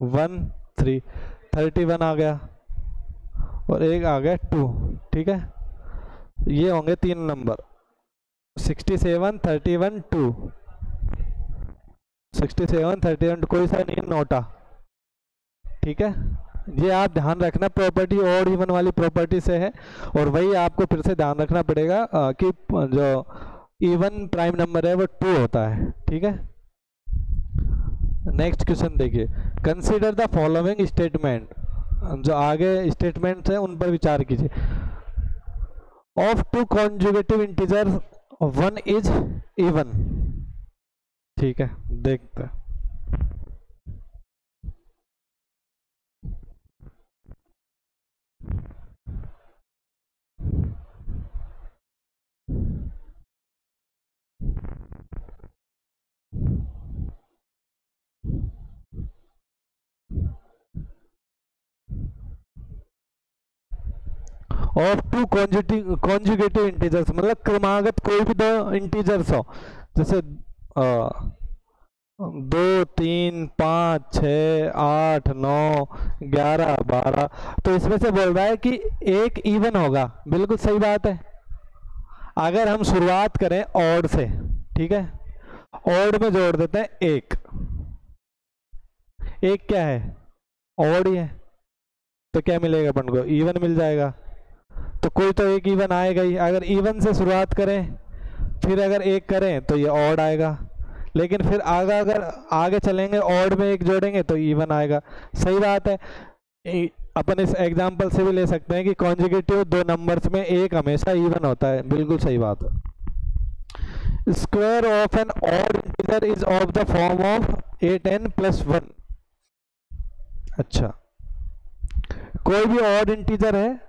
1 3 31 आ गया, और एक आ गया 2। ठीक है, ये होंगे तीन नंबर, 67 31 2, 67 31, कोई सा नहीं नोटा। ठीक है, ये आप ध्यान रखना, प्रॉपर्टी ऑड इवन वाली प्रॉपर्टी से है, और वही आपको फिर से ध्यान रखना पड़ेगा कि जो इवन प्राइम नंबर है वो 2 होता है। ठीक है, नेक्स्ट क्वेश्चन देखिए, कंसीडर द फॉलोइंग स्टेटमेंट, जो आगे स्टेटमेंट्स हैं उन पर विचार कीजिए। Of 2 conjugative integer 1 is even. ठीक है, देखते हैं। ऑफ 2 कॉन्जुगेटिव इंटीजर्स, मतलब क्रमागत कोई भी दो इंटीजर्स हो, जैसे 2 3 5 6 8 9 11 12, तो इसमें से बोल रहा है कि एक इवन होगा। बिल्कुल सही बात है। अगर हम शुरुआत करें ऑड से, ठीक है, ऑड में जोड़ देते हैं एक, एक क्या है, ऑड ही है, तो क्या मिलेगा अपन को, इवन मिल जाएगा। तो कोई तो एक इवन आएगा ही। अगर इवन से शुरुआत करें फिर अगर एक करें तो ये ऑड आएगा, लेकिन फिर अगर आगे चलेंगे ऑड में एक जोड़ेंगे तो इवन आएगा। सही बात है। अपन इस एग्जांपल से भी ले सकते हैं कि कॉन्जुगेटिव दो नंबर्स में एक हमेशा इवन होता है। बिल्कुल सही बात है। Square of an odd integer is of the form of 8n + 1। अच्छा, कोई भी ऑड इंटीजर है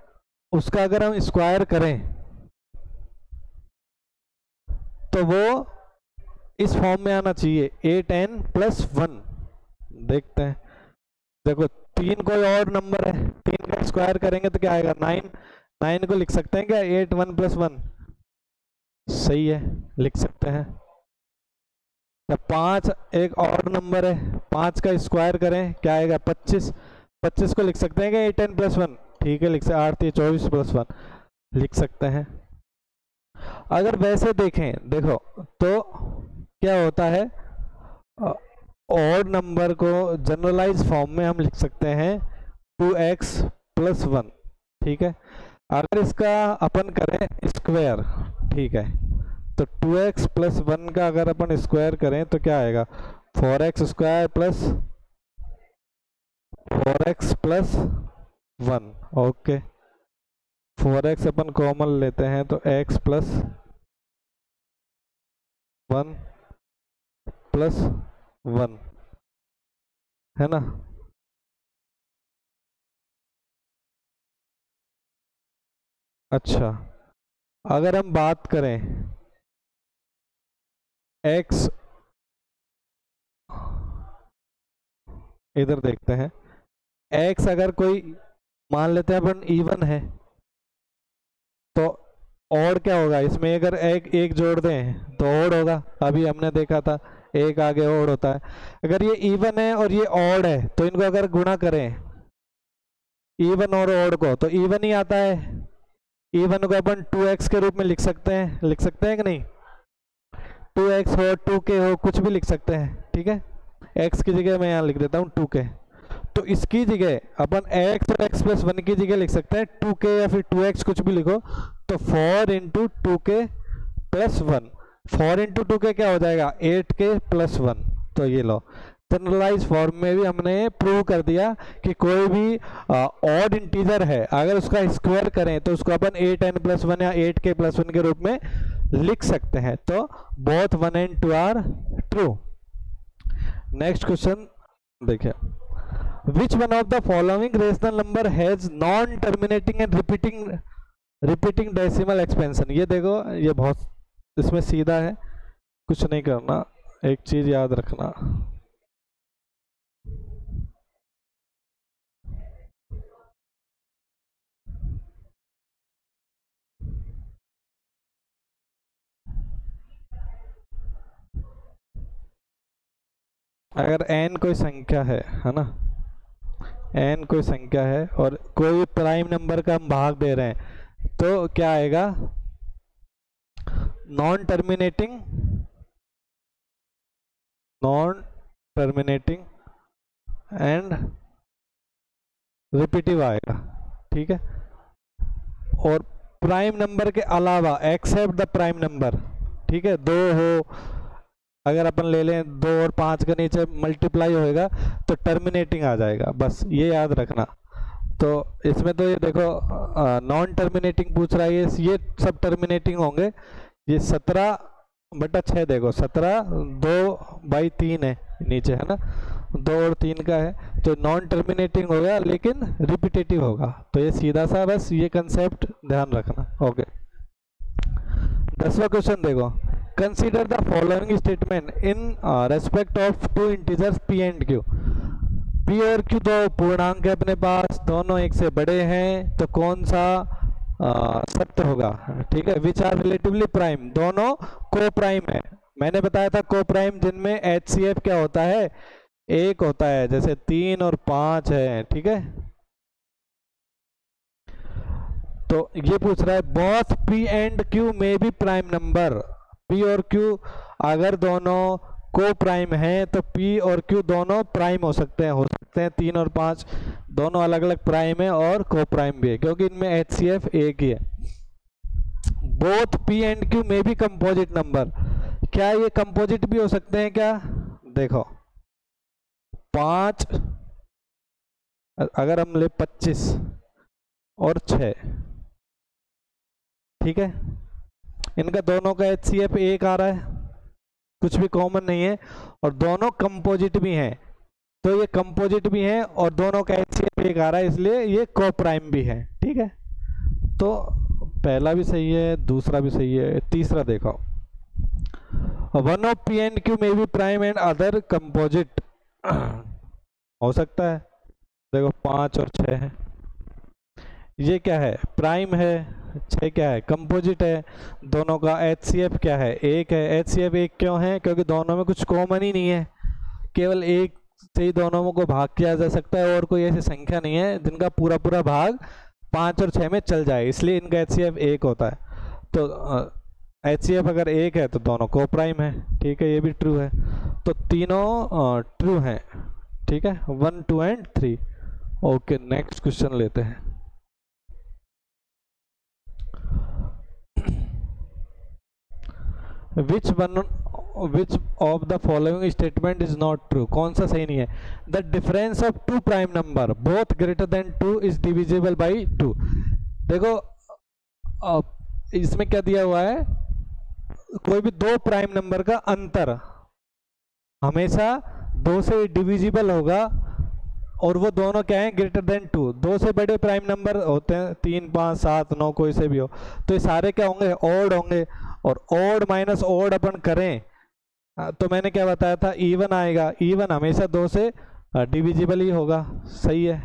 उसका अगर हम स्क्वायर करें तो वो इस फॉर्म में आना चाहिए, 8n + 1। देखते हैं, देखो 3 कोई और नंबर है, 3 का स्क्वायर करेंगे तो क्या आएगा, 9। 9 को लिख सकते हैं क्या, 8 1 + 1। सही है, लिख सकते हैं। 5 एक और नंबर है, 5 का स्क्वायर करें क्या आएगा, 25। 25 को लिख सकते हैं क्या, 8n + 1। ठीक है, लिख सकते, 8 3 24 + 1 लिख सकते हैं। अगर वैसे देखें, देखो तो क्या होता है, ऑड नंबर को जनरलाइज फॉर्म में हम लिख सकते हैं 2x + 1। ठीक है, अगर इसका अपन करें स्क्वायर, ठीक है, तो 2x + 1 का अगर अपन स्क्वायर करें तो क्या आएगा, 4x² + 4x + 1। ओके, 4x अपन कॉमन लेते हैं तो x + 1 + 1 है ना। अच्छा, अगर हम बात करें x, इधर देखते हैं, x अगर कोई मान लेते हैं अपन इवन है तो ऑड क्या होगा, इसमें अगर एक जोड़ दें तो ऑड होगा। अभी हमने देखा था एक आगे ऑड होता है। अगर ये इवन है और ये ऑड है तो इनको अगर गुणा करें इवन और ऑड को तो इवन ही आता है, E1 को अपन 2x के रूप में लिख सकते हैं कि नहीं? 2x हो 2k हो कुछ भी लिख सकते हैं, ठीक है। x की जगह मैं यहाँ लिख देता हूँ 2k, तो इसकी जगह अपन x और x प्लस 1 की जगह लिख सकते हैं 2k या फिर 2x कुछ भी लिखो, तो 4 into 2k plus 1, 4 into 2k क्या हो जाएगा 8k प्लस 1। तो ये लो जनरलाइज फॉर्म में भी हमने प्रूव कर दिया कि कोई भी ऑड इंटीजर है अगर उसका स्क्वायर करें तो उसको अपन 8n प्लस 1 या 8k प्लस 1 के रूप में लिख सकते हैं। तो both 1 and 2 are true. Next question देखिए, which one of the following rational number has non terminating and repeating decimal expansion. ये देखो ये बहुत इसमें सीधा है, कुछ नहीं करना, एक चीज याद रखना, अगर n कोई संख्या है ना, n कोई संख्या है और कोई प्राइम नंबर का हम भाग दे रहे हैं तो क्या आएगा, नॉन टर्मिनेटिंग एंड रिपीटिव आएगा, ठीक है। और प्राइम नंबर के अलावा एक्सेप्ट द प्राइम नंबर, ठीक है, 2 हो अगर अपन ले लें 2 और 5 के नीचे मल्टीप्लाई होएगा तो टर्मिनेटिंग आ जाएगा, बस ये याद रखना। तो इसमें तो ये देखो नॉन टर्मिनेटिंग पूछ रहा है, ये सब टर्मिनेटिंग होंगे। ये 17/6 देखो 17 2/3 है नीचे, है ना, 2 और 3 का है, तो नॉन टर्मिनेटिंग होगा लेकिन रिपीटेटिव होगा। तो ये सीधा सा बस ये कंसेप्ट ध्यान रखना। ओके, 10वां क्वेश्चन देखो, consider the following statement in respect of two integers p and q। p और q दो पूर्णांक है अपने पास, दोनों एक से बड़े हैं, तो कौन सा सत्य होगा, ठीक है। विच आर रिलेटिवली प्राइम, दोनों को प्राइम है। मैंने बताया था को प्राइम जिनमें HCF क्या होता है, 1 होता है, जैसे 3 और 5 है, ठीक है। तो ये पूछ रहा है बोथ p एंड q में भी प्राइम नंबर, p और q अगर दोनों को प्राइम हैं तो p और q दोनों प्राइम हो सकते हैं 3 और 5 दोनों अलग अलग प्राइम है और को प्राइम भी है, क्योंकि इनमें HCF एक ही है। बोथ p एंड q में भी कंपोजिट नंबर, क्या ये कंपोजिट भी हो सकते हैं क्या, देखो 5 अगर हम ले 25 और 6, ठीक है, इनका दोनों का HCF 1 आ रहा है, कुछ भी कॉमन नहीं है, और दोनों कंपोजिट भी हैं, तो ये कंपोजिट भी हैं और दोनों का HCF 1 आ रहा है, इसलिए ये को प्राइम भी है, ठीक है। तो पहला भी सही है, दूसरा भी सही है। तीसरा देखो, one of p and q में भी प्राइम एंड अदर कंपोजिट हो सकता है। देखो 5 और 6 है, ये क्या है, प्राइम है, 6 क्या है, कंपोजिट है, दोनों का HCF क्या है, 1 है। HCF 1 क्यों है, क्योंकि दोनों में कुछ कॉमन ही नहीं है, केवल 1 से ही दोनों को भाग किया जा सकता है, और कोई ऐसी संख्या नहीं है जिनका पूरा पूरा भाग 5 और 6 में चल जाए, इसलिए इनका HCF 1 होता है। तो HCF अगर 1 है तो दोनों को प्राइम है, ठीक है, ये भी ट्रू है, तो तीनों ट्रू हैं, ठीक है, 1 2 एंड 3। ओके, नेक्स्ट क्वेश्चन लेते हैं। Which of the following statement is not true, कौन सा सही नहीं है। The difference of two prime number both greater than 2 is divisible by 2। देखो इसमें क्या दिया हुआ है, कोई भी 2 प्राइम नंबर का अंतर हमेशा 2 से डिविजिबल होगा, और वो दोनों क्या है, ग्रेटर देन 2। 2 से बड़े प्राइम नंबर होते हैं 3 5 7 9 कोई से भी हो, तो ये सारे क्या होंगे, ऑड होंगे, और ऑड माइनस ऑड अपन करें तो मैंने क्या बताया था, इवन आएगा, इवन हमेशा 2 से डिविजिबल ही होगा, सही है।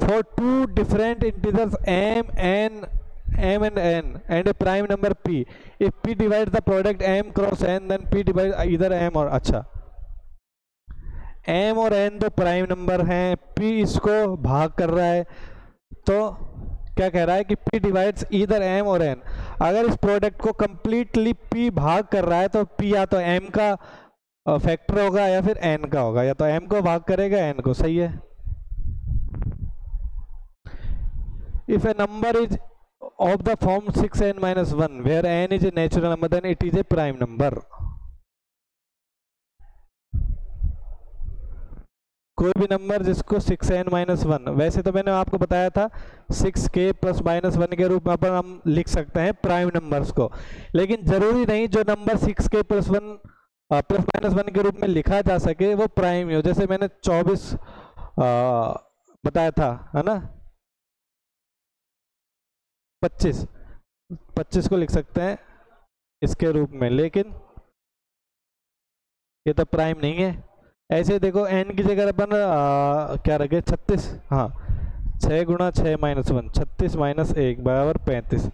For 2 different integers m and n and a prime number p, if p divides the product m cross n then p divides either m और, अच्छा m और n तो प्राइम नंबर हैं, p इसको भाग कर रहा है, तो क्या कह रहा है कि P डिवाइड्स ईदर M और N। अगर इस प्रोडक्ट को कंप्लीटली P भाग कर रहा है तो P या तो M का फैक्टर होगा या फिर N का होगा, या तो M को भाग करेगा N को। सही है। If a number is of the form 6n-1 where n is a natural number then it is a prime number. कोई भी नंबर जिसको 6n-1, वैसे तो मैंने आपको बताया था 6k + -1 के रूप में अपन हम लिख सकते हैं प्राइम नंबर्स को, लेकिन जरूरी नहीं जो नंबर 6k + -1 के रूप में लिखा जा सके वो प्राइम ही हो। जैसे मैंने 24 बताया था, है ना, 25 को लिख सकते हैं इसके रूप में, लेकिन ये तो प्राइम नहीं है। ऐसे देखो n की जगह अपन क्या रखे 36, हाँ 6 × 6 - 1 36 - 1 = 35।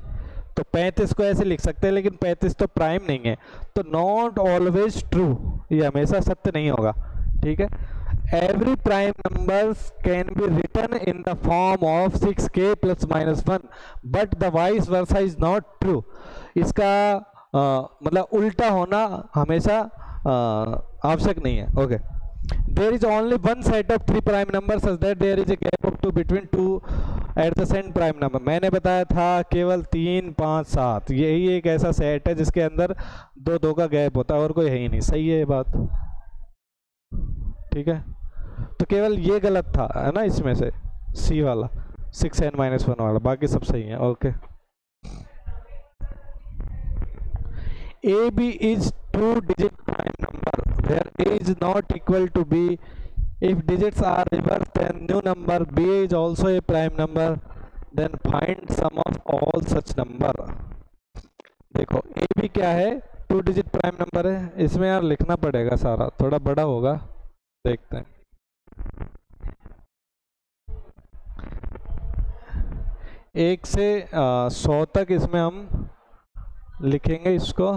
तो 35 को ऐसे लिख सकते हैं, लेकिन 35 तो प्राइम नहीं है। तो नॉट ऑलवेज ट्रू, ये हमेशा सत्य नहीं होगा। ठीक है। Every prime numbers can be written in the form of 6k + -1 but the vice versa is not true. इसका मतलब उल्टा होना हमेशा आवश्यक नहीं है। Okay. There is only one set of 3 prime numbers such that there is a gap of 2 between 2 adjacent prime number। मैंने बताया था केवल 3, 5, 7 यही एक ऐसा सेट है जिसके अंदर 2 का गैप होता है और कोई है ही नहीं। सही है ये बात? ठीक है। तो केवल ये गलत था, है ना, इसमें से सी वाला 6n-1 वाला, बाकी सब सही है। Okay. AB is 2-digit prime number where A is not equal to B. If digits are reversed then new number B is also a prime number. Then find sum of all such number। देखो AB क्या है, 2-digit prime number है। इसमें यार लिखना पड़ेगा सारा, थोड़ा बड़ा होगा, देखते हैं। एक से 100 तक इसमें हम लिखेंगे इसको।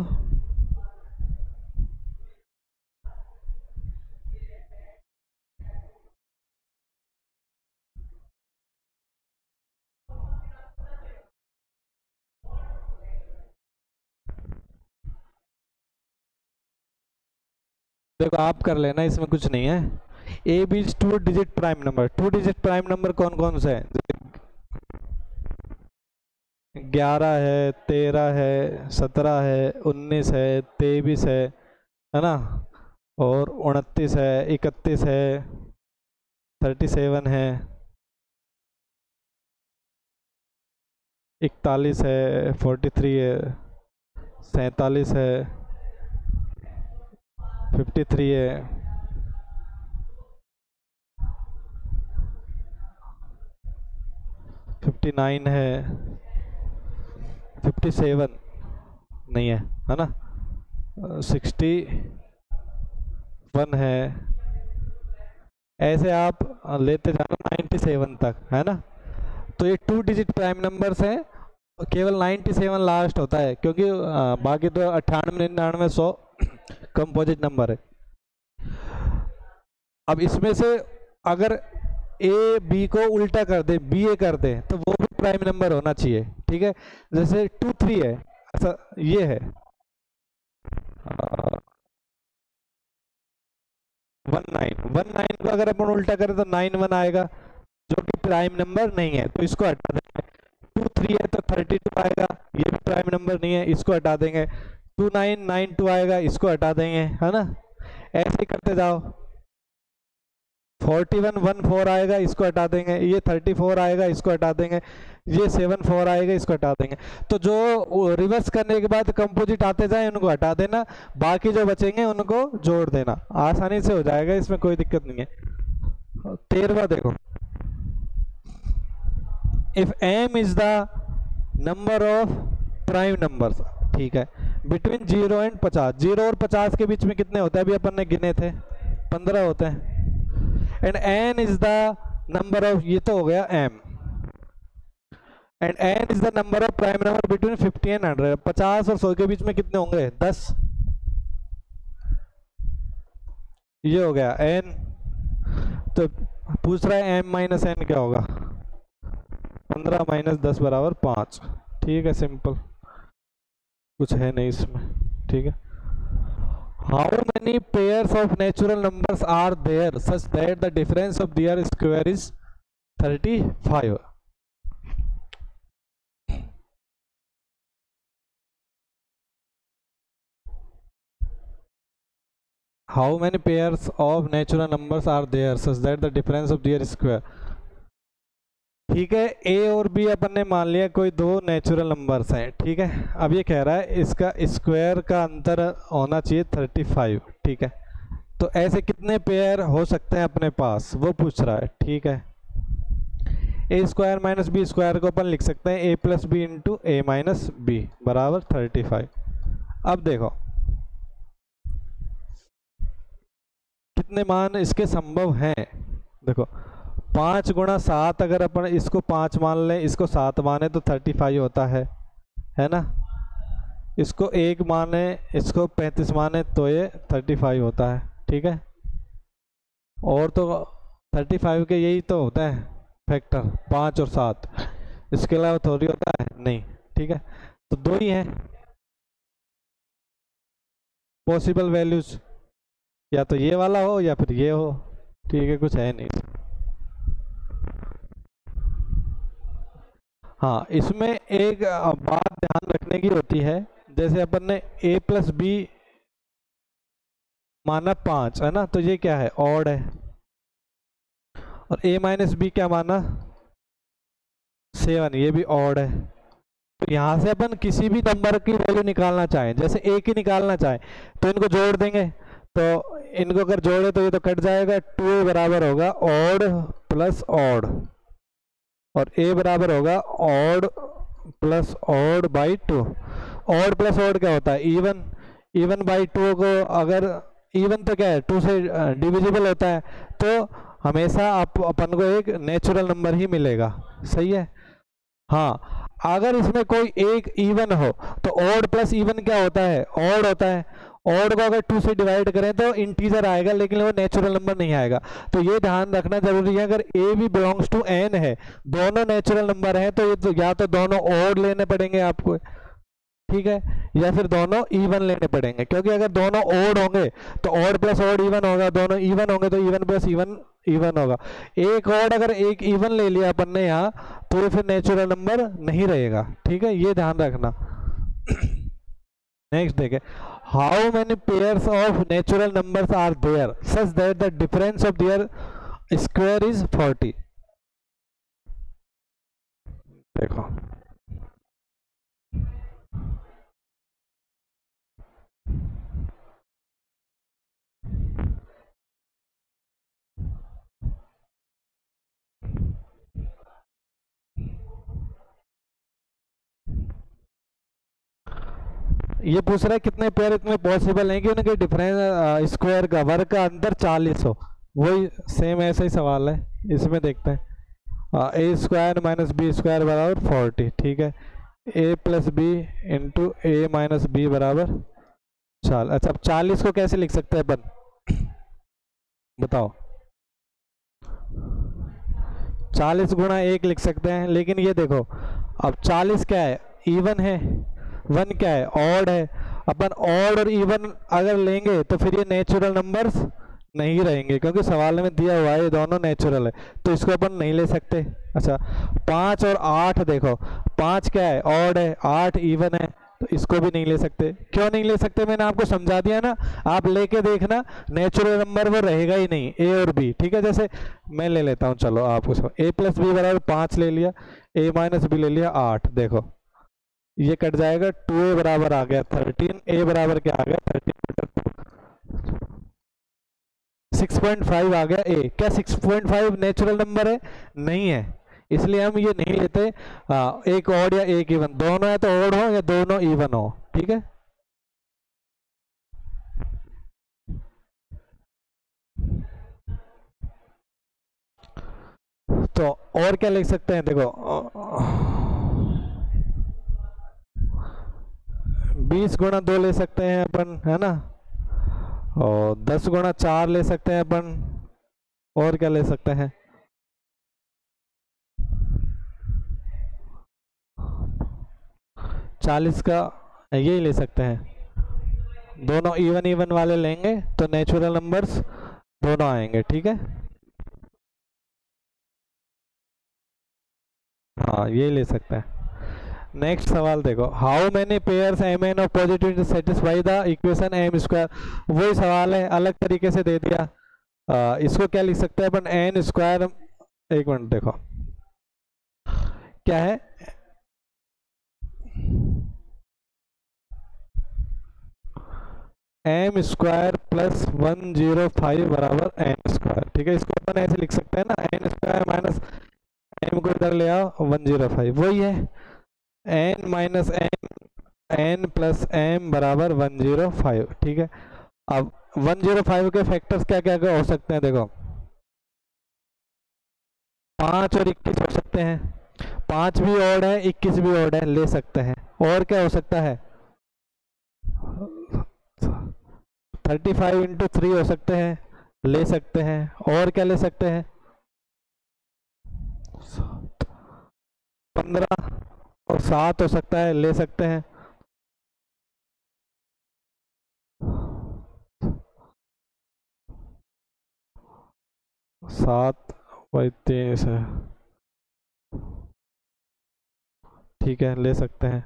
देखो आप कर लेना, इसमें कुछ नहीं है। A B 2-digit prime number. 2-digit prime number कौन कौन से हैं? 11 है, 13 है, 17 है, 19 है, 23 है ना, और 29 है, 31 है, 37 है, 41 है, 43 है, 47 है, 53 है, 59 है, 57 नहीं है ना, 61 है। ऐसे आप लेते जाना 97 तक, है ना। तो ये 2-digit प्राइम नंबर्स हैं, केवल 97 लास्ट होता है, क्योंकि बाकी तो 98, 99, 100 कंपोजिट नंबर है। अब इसमें से अगर ए बी को उल्टा कर दे, बी ए कर दे, तो वो भी प्राइम नंबर होना चाहिए। ठीक है। जैसे 2, 3 है, ऐसा ये है 19 को अगर अपन उल्टा करें तो 91 आएगा, जो कि प्राइम नंबर नहीं है, तो इसको हटा देंगे। 2, 3 है तो 32 आएगा, ये भी प्राइम नंबर नहीं है, इसको हटा देंगे। 2992 आएगा, इसको हटा देंगे, है ना। ऐसे ही करते जाओ। 4114 आएगा, इसको हटा देंगे। ये 34 आएगा, इसको हटा देंगे। ये 74 आएगा, इसको हटा देंगे। तो जो रिवर्स करने के बाद कंपोजिट आते जाए उनको हटा देना, बाकी जो बचेंगे उनको जोड़ देना, आसानी से हो जाएगा, इसमें कोई दिक्कत नहीं है। 13वां देखो, if m is the number of prime numbers, ठीक है, बिटवीन 0 एंड 50। 0 और 50 के बीच में कितने होते हैं? अभी अपन ने गिने थे 15 होते हैं। And n is the number of, ये तो हो गया m, and n is the number of prime number between 50 and 100। 50 और 100 के बीच में कितने होंगे? 10। ये हो गया n। तो पूछ रहा है m - n क्या होगा, 15 माइनस 10 बराबर 5। ठीक है, सिंपल, कुछ है नहीं इसमें। ठीक है, how many pairs of natural numbers are there such that the difference of their square is 35। How many pairs of natural numbers are there such that the difference of their square. ठीक है, ए और B अपन ने मान लिया कोई दो natural numbers हैं। ठीक है, अब ये कह रहा है इसका स्क्वायर का अंतर होना चाहिए 35। ठीक है, तो ऐसे कितने पेयर हो सकते हैं अपने पास, वो पूछ रहा है। ठीक है, A square minus B square को अपन लिख सकते हैं ए प्लस बी इंटू ए माइनस बी बराबर 35। अब देखो कितने मान इसके संभव हैं। देखो 5 गुणा 7, अगर अपन इसको 5 मान लें, इसको 7 माने तो 35 होता है ना। इसको 1 माने, इसको 35 माने तो ये 35 होता है। ठीक है, और तो 35 के यही तो होता है फैक्टर, 5 और 7, इसके अलावा थोड़ी होता है नहीं। ठीक है, तो दो ही हैं पॉसिबल वैल्यूज, या तो ये वाला हो या फिर ये हो। ठीक है, कुछ है नहीं। हाँ, इसमें एक बात ध्यान रखने की होती है, जैसे अपन ने a प्लस बी माना 5 है ना, तो ये क्या है, ऑड है। और a माइनस बी क्या माना 7, ये भी ऑड है। तो यहाँ से अपन किसी भी नंबर की वैल्यू निकालना चाहें, जैसे a की निकालना चाहें तो इनको जोड़ देंगे, तो इनको अगर जोड़े तो ये तो कट जाएगा। 2a बराबर होगा ऑड प्लस ऑड, और a बराबर होगा odd plus odd by 2। Odd plus odd क्या होता है, इवन। इवन बाई 2 को, अगर इवन तो क्या है 2 से डिविजिबल होता है, तो हमेशा अपन को एक नेचुरल नंबर ही मिलेगा। सही है। हाँ, अगर इसमें कोई एक इवन हो तो ऑड प्लस इवन क्या होता है, ऑड होता है। ऑड को अगर 2 से डिवाइड करें तो इंटीजर आएगा, लेकिन वो नेचुरल नंबर नहीं आएगा। तो ये ध्यान रखना जरूरी है, अगर ए भी बिलोंग्स टू एन है, दोनों नेचुरल नंबर हैं, तो ये तो या तो दोनों ऑड लेने पड़ेंगे आपको, ठीक है, या फिर दोनों इवन लेने पड़ेंगे। क्योंकि अगर दोनों ऑड होंगे तो ऑड प्लस ऑड इवन होगा, दोनों इवन होंगे तो इवन प्लस इवन इवन होगा। एक ऑड अगर एक इवन ले लिया अपन ने यहाँ, तो ये फिर नेचुरल नंबर नहीं रहेगा। ठीक है, ये ध्यान रखना। नेक्स्ट देखें, how many pairs of natural numbers are there such that the difference of their square is 40। देखो ये पूछ रहा है कितने पेयर इतने पॉसिबल हैं कि उनके डिफरेंस स्क्वायर का वर्ग का अंतर 40 हो। वही सेम ऐसा ही सवाल है, इसमें देखते हैं। ए स्क्वायर माइनस बी स्क्वायर बराबर 40। ठीक है, ए प्लस बी इंटू ए माइनस बी बराबर 40। अच्छा, अब 40 को कैसे लिख सकते हैं अपन, बताओ। 40 गुणा 1 लिख सकते हैं, लेकिन ये देखो अब 40 क्या है, इवन है, 1 क्या है, ऑड है। अपन ऑड और इवन अगर लेंगे तो फिर ये नेचुरल नंबर्स नहीं रहेंगे, क्योंकि सवाल में दिया हुआ है ये दोनों नेचुरल है, तो इसको अपन नहीं ले सकते। अच्छा, 5 और 8 देखो, 5 क्या है, ऑड है, 8 इवन है, तो इसको भी नहीं ले सकते। क्यों नहीं ले सकते, मैंने आपको समझा दिया ना, आप लेके देखना, नेचुरल नंबर वो रहेगा ही नहीं, ए और बी। ठीक है, जैसे मैं ले लेता हूँ, चलो आप उसको ए प्लस बी बराबर 5 ले लिया, ए माइनस बी ले लिया 8। देखो ये कट जाएगा, 2a बराबर आ गया 13, a बराबर क्या आ गया 13, 6.5 आ गया a। क्या 6.5 नेचुरल नंबर है? नहीं है, इसलिए हम ये नहीं लेते। एक ऑड या एक इवन, दोनों है तो ऑड हो या दोनों इवन हो। ठीक है, तो और क्या लिख सकते हैं, देखो 20 गुणा 2 ले सकते हैं अपन, है ना, और 10 गुणा 4 ले सकते हैं अपन। और क्या ले सकते हैं, 40 का यही ले सकते हैं, दोनों इवन इवन वाले लेंगे तो नेचुरल नंबर्स दोनों आएंगे, ठीक है। हाँ ये ले सकते हैं। नेक्स्ट सवाल देखो, how many pairs M N of positive satisfy the equation M square. वही सवाल है, अलग तरीके से दे दिया। इसको क्या लिख सकते हैं अपन, एन स्क्वायर, एक मिनट देखो क्या है, एम स्क्वायर प्लस 105 बराबर एन स्क्वायर, ठीक है। इसको अपन ऐसे लिख सकते हैं ना, एन स्क्वायर माइनस एम को इधर ले आओ 105, वही है N minus M, N plus M बराबर 105, ठीक है। अब 105 के फैक्टर्स क्या क्या हो सकते हैं, देखो 5 और 21 हो सकते हैं, 5 भी ऑड है 21 भी ऑड है, ले सकते हैं। और क्या हो सकता है, 35 इंटू 3 हो सकते हैं, ले सकते हैं। और क्या ले सकते हैं, 15 और 7 हो सकता है, ले सकते हैं। सात बाई 23 है, ठीक है, ले सकते हैं।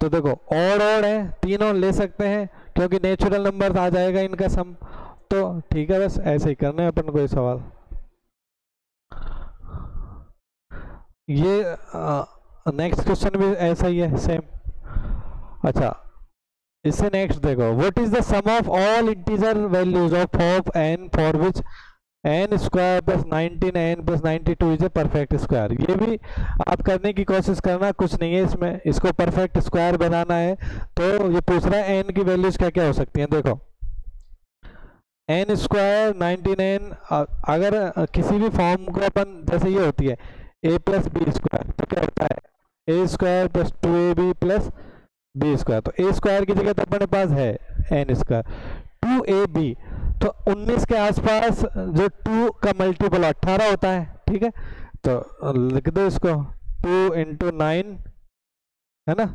तो देखो और है, तीनों ले सकते हैं क्योंकि नेचुरल नंबर आ जाएगा इनका सम, तो ठीक है। बस ऐसे ही करना है अपन को ये सवाल। ये नेक्स्ट क्वेश्चन भी ऐसा ही है, सेम। अच्छा इससे नेक्स्ट देखो, what is the sum of all integer values of N for which N square plus 19 N plus 92 is a perfect square. ये भी आप करने की कोशिश करना, कुछ नहीं है इसमें, इसको परफेक्ट स्क्वायर बनाना है। तो ये पूछ रहा है एन की वैल्यूज क्या क्या हो सकती हैं, देखो एन स्क्वायर 19 एन, अगर किसी भी फॉर्म को अपन, जैसे ये होती है ए प्लस बी स्क्वायर, तो क्या होता है A square plus 2ab plus B square. तो ए स्क्वायर की जगह तो अपने पास है एन स्क्वायर, 2ab, तो 19 के आसपास जो 2 का मल्टीपल 18 होता है, ठीक है। तो लिख दो इसको 2 इंटू 9 है ना,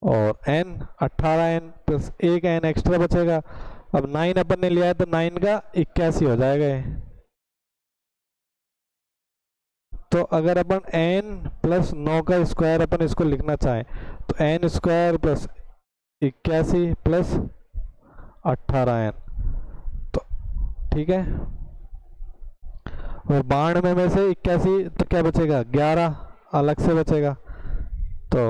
और n 18n plus 1n extra बचेगा। अब 9 अपन ने लिया है तो 9 का 81 हो जाएगा ये। तो अगर अपन n प्लस 9 का स्क्वायर अपन इसको लिखना चाहें तो n square plus 81 plus 18n, तो ठीक है। और 92 में से 81 तो क्या बचेगा, 11 अलग से बचेगा। तो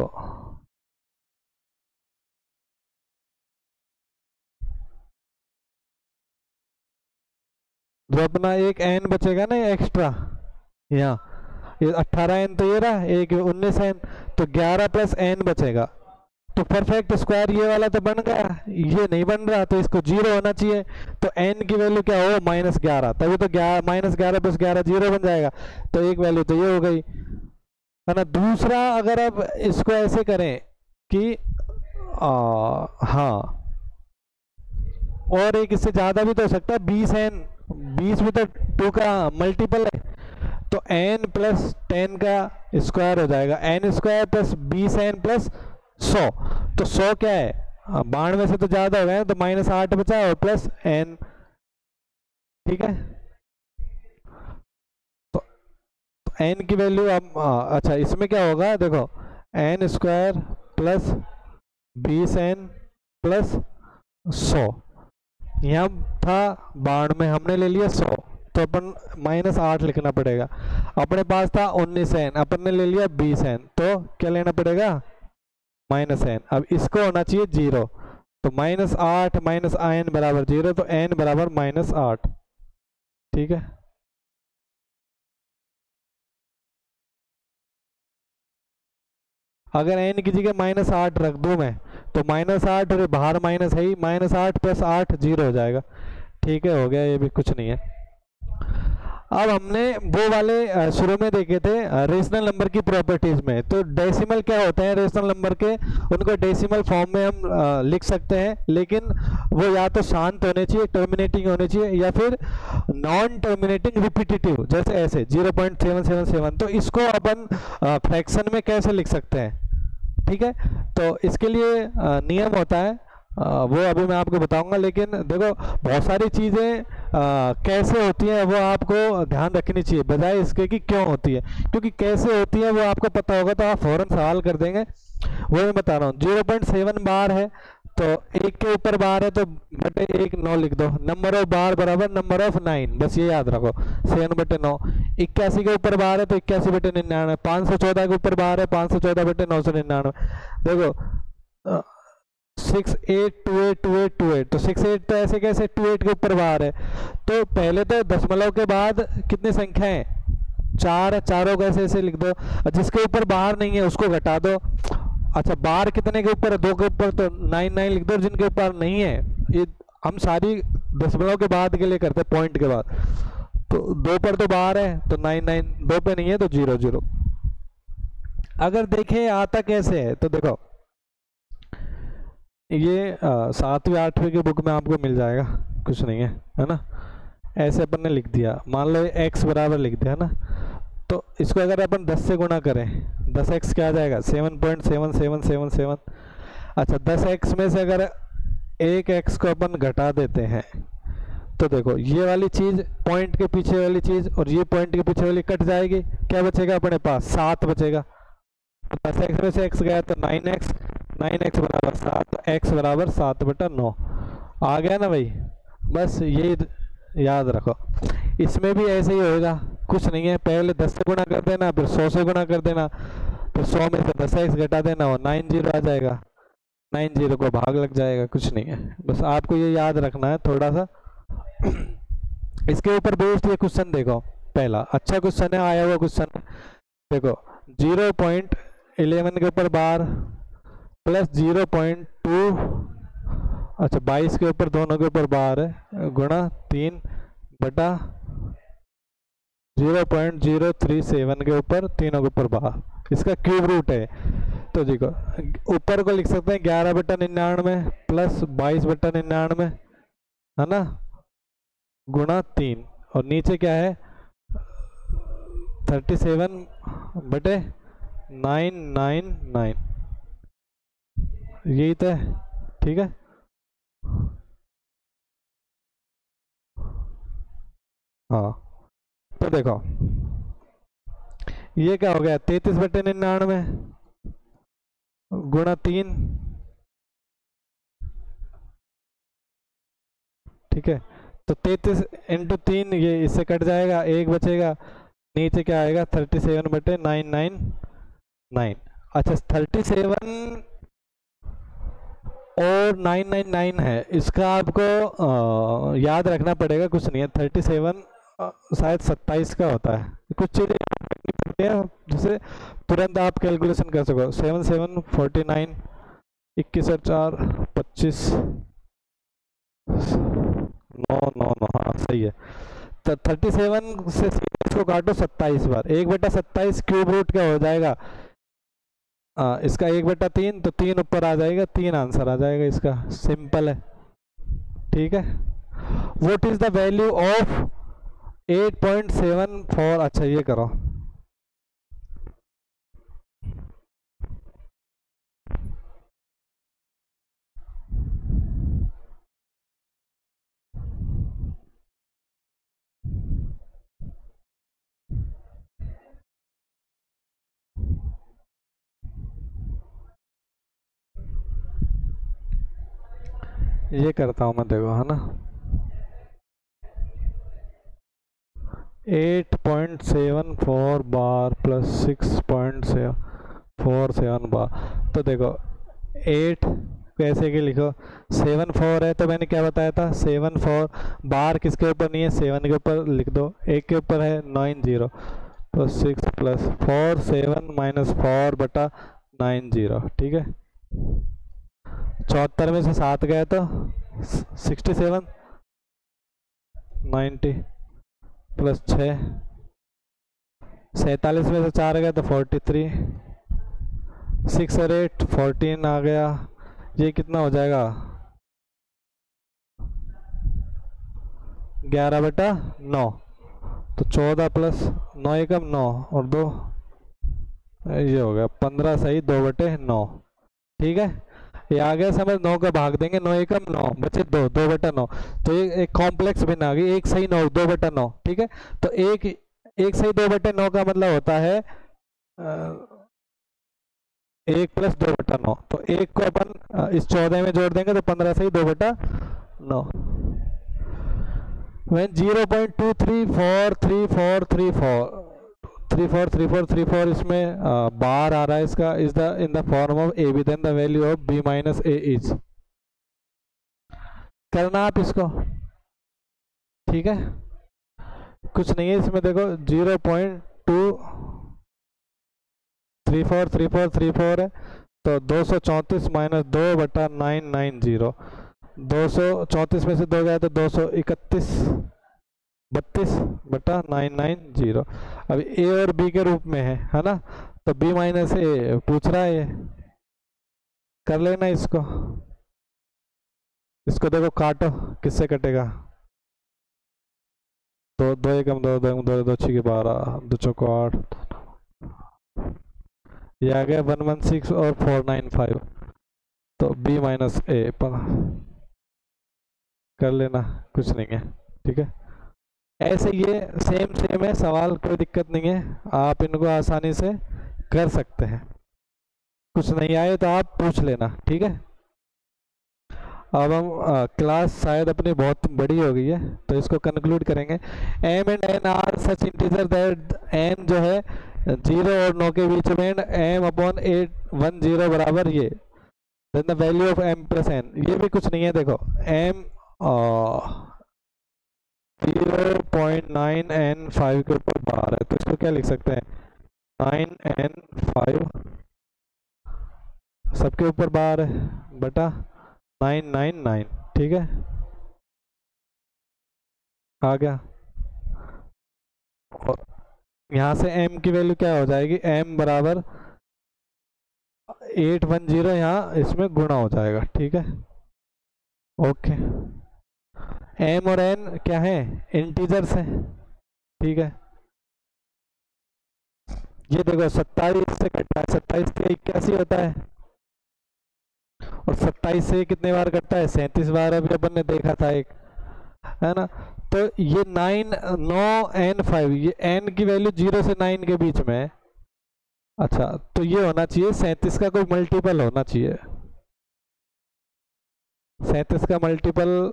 जो अपना एक n बचेगा ना एक्स्ट्रा, यहाँ ये 18n तो ये रहा, एक 19n, तो 11 प्लस n बचेगा। तो परफेक्ट स्क्वायर ये वाला तो बन गया, ये नहीं बन रहा, तो इसको 0 होना चाहिए। तो n की वैल्यू क्या हो, -11, तभी तो -11 प्लस 11 0 बन जाएगा। तो एक वैल्यू तो ये हो गई, है ना। दूसरा अगर अब इसको ऐसे करें कि हाँ, और एक इससे ज़्यादा भी तो हो सकता है, 20n, 20 भी तो 2 का मल्टीपल है, तो n प्लस 10 का स्क्वायर हो जाएगा, n square plus 20n plus 100। तो 100 क्या है, 92 से तो ज़्यादा हो गया, तो -8 बचा और प्लस n, ठीक है। तो n की वैल्यू अब अच्छा इसमें क्या होगा, देखो n square plus 20n plus 100, यहाँ था 92, हमने ले लिया 100, तो अपन -8 लिखना पड़ेगा। अपने पास था 19n, अपन ने ले लिया 20n, तो क्या लेना पड़ेगा, -n। अब इसको होना चाहिए 0, तो -8 माइनस n बराबर 0, तो n बराबर -8, ठीक है। अगर n की जगह -8 रख दूं मैं, तो -8 और बाहर माइनस है ही, -8 प्लस 8 0 हो जाएगा, ठीक है, हो गया, ये भी कुछ नहीं है। अब हमने वो वाले शुरू में देखे थे रेशनल नंबर की प्रॉपर्टीज में, तो डेसिमल क्या होते हैं रेशनल नंबर के, उनको डेसिमल फॉर्म में हम लिख सकते हैं, लेकिन वो या तो शांत होने चाहिए, टर्मिनेटिंग होने चाहिए, या फिर नॉन टर्मिनेटिंग रिपीटेटिव, जैसे ऐसे 0.777। तो इसको अपन फ्रैक्शन में कैसे लिख सकते हैं, ठीक है। तो इसके लिए नियम होता है, वो अभी मैं आपको बताऊंगा, लेकिन देखो बहुत सारी चीज़ें कैसे होती हैं वो आपको ध्यान रखनी चाहिए बजाय इसके कि क्यों होती है, क्योंकि कैसे होती है वो आपको पता होगा तो आप फौरन सवाल कर देंगे। वो मैं बता रहा हूँ, 0.7 बार है तो एक के ऊपर बार है तो बटे एक 9 लिख दो, नंबर ऑफ बार बराबर नंबर ऑफ 9, बस ये याद रखो, 7 बटे 9। 81 के ऊपर बार है तो 81 बटे 99, 514 के ऊपर बार है 514 बटे 999। देखो 6 8 2 8 2 8 2 8, तो 6 8 तो ऐसे कैसे 2 8 के ऊपर बार है, तो पहले तो दशमलव के बाद कितनी संख्याएं, 4 है, चारों को ऐसे ऐसे लिख दो, और जिसके ऊपर बार नहीं है उसको घटा दो। अच्छा बार कितने के ऊपर है, 2 के ऊपर, तो 9 9 लिख दो, जिनके ऊपर नहीं है, ये हम सारी दशमलव के बाद के लिए करते हैं, पॉइंट के बाद, तो 2 पर तो बार है तो 9 9, 2 पे नहीं है तो 0 0। अगर देखें आता कैसे है तो देखो ये 7वीं 8वीं की बुक में आपको मिल जाएगा, कुछ नहीं है ना। ऐसे अपन ने लिख दिया, मान लो x बराबर लिख दिया ना, तो इसको अगर अपन 10 से गुणा करें, 10x क्या आ जाएगा 7.7777। अच्छा 10x में से अगर एक x को अपन घटा देते हैं तो देखो ये वाली चीज़ पॉइंट के पीछे वाली चीज़ और ये पॉइंट के पीछे वाली कट जाएगी, क्या बचेगा अपने पास 7 बचेगा। 10x में से x गया तो 9x, 9x बराबर 7, तो x बराबर 7 बटा 9 आ गया ना भाई। बस ये याद रखो, इसमें भी ऐसे ही होएगा, कुछ नहीं है, पहले 10 से गुणा कर देना, फिर 100 से गुणा कर देना, फिर 100 में से 10x घटा देना और 90 आ जाएगा, 90 को भाग लग जाएगा, कुछ नहीं है। बस आपको ये याद रखना है थोड़ा सा। इसके ऊपर बेस्ड ये क्वेश्चन देखो, पहला अच्छा क्वेश्चन है, आया हुआ क्वेश्चन है। देखो 0.11 के ऊपर बार प्लस 0.2, अच्छा 22 के ऊपर दोनों के ऊपर बार है, गुणा 3 बटा 0.037 के ऊपर तीनों के ऊपर बार, इसका क्यूब रूट है। तो देखो ऊपर को लिख सकते हैं 11 बटा 99 प्लस 22 बटा 99, है ना, गुणा 3, और नीचे क्या है 37 बटे 999, यही तो है, ठीक है। हाँ तो देखो ये क्या हो गया 33 बटे 99 गुणा 3, ठीक है, तो 33 इंटू 3, ये इससे कट जाएगा, एक बचेगा, नीचे क्या आएगा 37 बटे 999। अच्छा 37 और 999 है, इसका आपको याद रखना पड़ेगा, कुछ नहीं है, 37 शायद 27 का होता है, कुछ चीज़ें रखनी पड़ती है जिससे तुरंत आप कैलकुलेशन कर सको। 7 7 49, 21 और 4 25, 9 9 9, हाँ सही है। तो 37 से इसको काटो 27 बार, 1/27 क्यूब रूट क्या हो जाएगा, इसका 1/3, तो 3 ऊपर आ जाएगा, 3 आंसर आ जाएगा इसका, सिंपल है, ठीक है। What is the value of 8.74, अच्छा ये करो, ये करता हूँ मैं, देखो है ना 8.74 बार प्लस 6.47 बार, तो देखो 8 कैसे के लिखो, 7 4 है तो मैंने क्या बताया था, 7 4 बार किसके ऊपर नहीं है, 7 के ऊपर लिख दो, एक के ऊपर है 90, तो 6 प्लस 4 7 माइनस 4 बटा 90, ठीक है। 74 में से 7 गए तो 67, 90 प्लस 6, 47 में से 4 गए तो 43, 6 और 8 14 आ गया, ये कितना हो जाएगा 11/9, तो 14 प्लस 9 एकम 9 और 2 ये हो गया 15 सही 2/9। ठीक है, ये आ गया समझ। 9 का भाग देंगे, 9 एकम 9 बचे 2, 2/9। तो ये एक कॉम्प्लेक्स भिन्न आ गई, 1 सही 9 2/9। ठीक है, तो एक सही 2/9 का मतलब होता है 1 + 2/9। तो 1 को अपन इस 14 में जोड़ देंगे तो 15 सही 2/9। when 0.2343434334 इसमें बार आ रहा है इसका, is the in the form of A B, then the value of b minus A is. करना आप इसको, ठीक है, कुछ नहीं है इसमें। देखो 0.2343434 है, तो 234 माइनस 2/990। 234 में से 2 गया तो 231 32/990। अब ए और बी के रूप में है ना, तो b माइनस ए पूछ रहा है ये। कर लेना इसको, देखो काटो, किससे कटेगा? 2 2 एकम 2 2 2 2 6 12 2 चौको 8। ये आ गया 116 और 495। तो b माइनस ए कर लेना, कुछ नहीं है। ठीक है, ऐसे ये सेम है सवाल, कोई दिक्कत नहीं है, आप इनको आसानी से कर सकते हैं। कुछ नहीं आए तो आप पूछ लेना। ठीक है, अब हम क्लास शायद अपनी बहुत बड़ी हो गई है तो इसको कंक्लूड करेंगे। m and n are such integer that n जो है 0 और 9 के बीच में, m/810 बराबर ये, then the value of m + n। ये भी कुछ नहीं है, देखो m 0.9n5 के ऊपर बार है, तो इसको क्या लिख सकते हैं? 9n5 सबके ऊपर बार है बटा 999। ठीक है, आ गया। और यहाँ से m की वैल्यू क्या हो जाएगी? m बराबर 810 यहाँ इसमें गुणा हो जाएगा। ठीक है, ओके। m और n क्या है? इंटीजर्स है। ठीक है, ये देखो 27 से कटता है, 27 से 81 होता है, और 27 से कितने बार कटता है? 37 बार। अभी अपन ने देखा था एक, है ना। तो ये 9n5, ये n की वैल्यू 0 से 9 के बीच में है। अच्छा, तो ये होना चाहिए 37 का कोई मल्टीपल होना चाहिए। 37 का मल्टीपल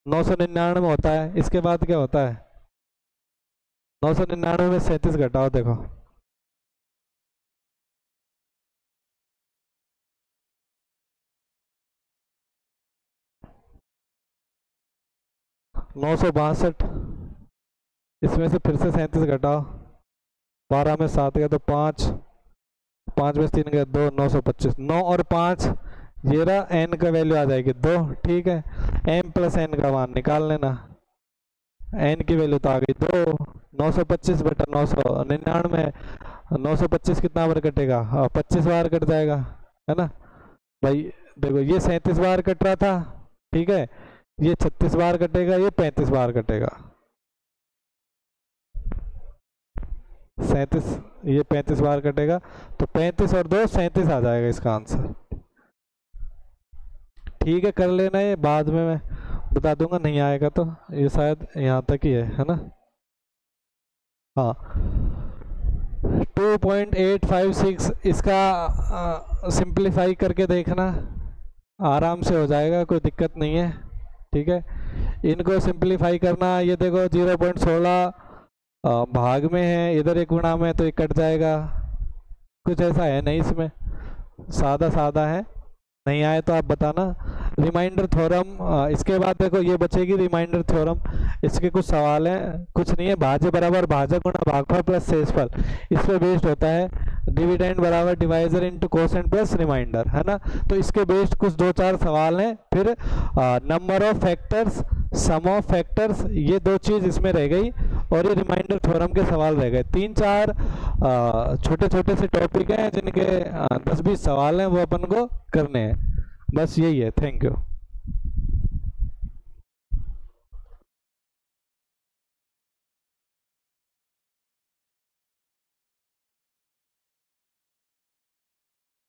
999 होता है। इसके बाद क्या होता है? 999 में 37 घटाओ, देखो 962। इसमें से फिर से 37 घटाओ, 12 में 7 गया तो 5, 5 में 3 गया 2, 925। 9 और 5 ये रहा, n का वैल्यू आ जाएगी 2। ठीक है, m + n का मान निकाल लेना। n की वैल्यू तो आ गई 2, 925 बटा 999। 925 कितना बार कटेगा? 25 बार कट जाएगा, है ना भाई। देखो ये 37 बार कट रहा था, ठीक है, ये 36 बार कटेगा, ये 35 बार कटेगा। 37, ये 35 बार कटेगा, तो 35 और 2 37 आ जाएगा इसका आंसर। ठीक है, कर लेना, ये बाद में मैं बता दूंगा, नहीं आएगा तो। ये शायद यहाँ तक ही है ना। हाँ, 2.856 इसका सिंप्लीफाई करके देखना, आराम से हो जाएगा, कोई दिक्कत नहीं है। ठीक है, इनको सिंप्लीफाई करना। ये देखो 0.16 भाग में है, इधर एक गुणा में, तो ये कट जाएगा। कुछ ऐसा है नहीं इसमें, सादा सादा है। नहीं आए तो आप बताना। रिमाइंडर थ्योरम, इसके बाद देखो ये बचेगी रिमाइंडर थ्योरम। इसके कुछ सवाल हैं, कुछ नहीं है। भाज्य बराबर भाजक गुणा भागफल प्लस शेषफल, इस पर बेस्ड होता है। डिविडेंड बराबर divisor into quotient plus remainder, है ना। तो इसके बेस्ड कुछ 2-4 सवाल हैं। फिर number of factors, sum of factors, ये 2 चीज़ इसमें रह गई, और ये रिमाइंडर थ्योरम के सवाल रह गए। 3-4 छोटे छोटे से टॉपिक हैं जिनके 10-20 सवाल हैं, वो अपन को करने हैं। बस यही है। Thank you.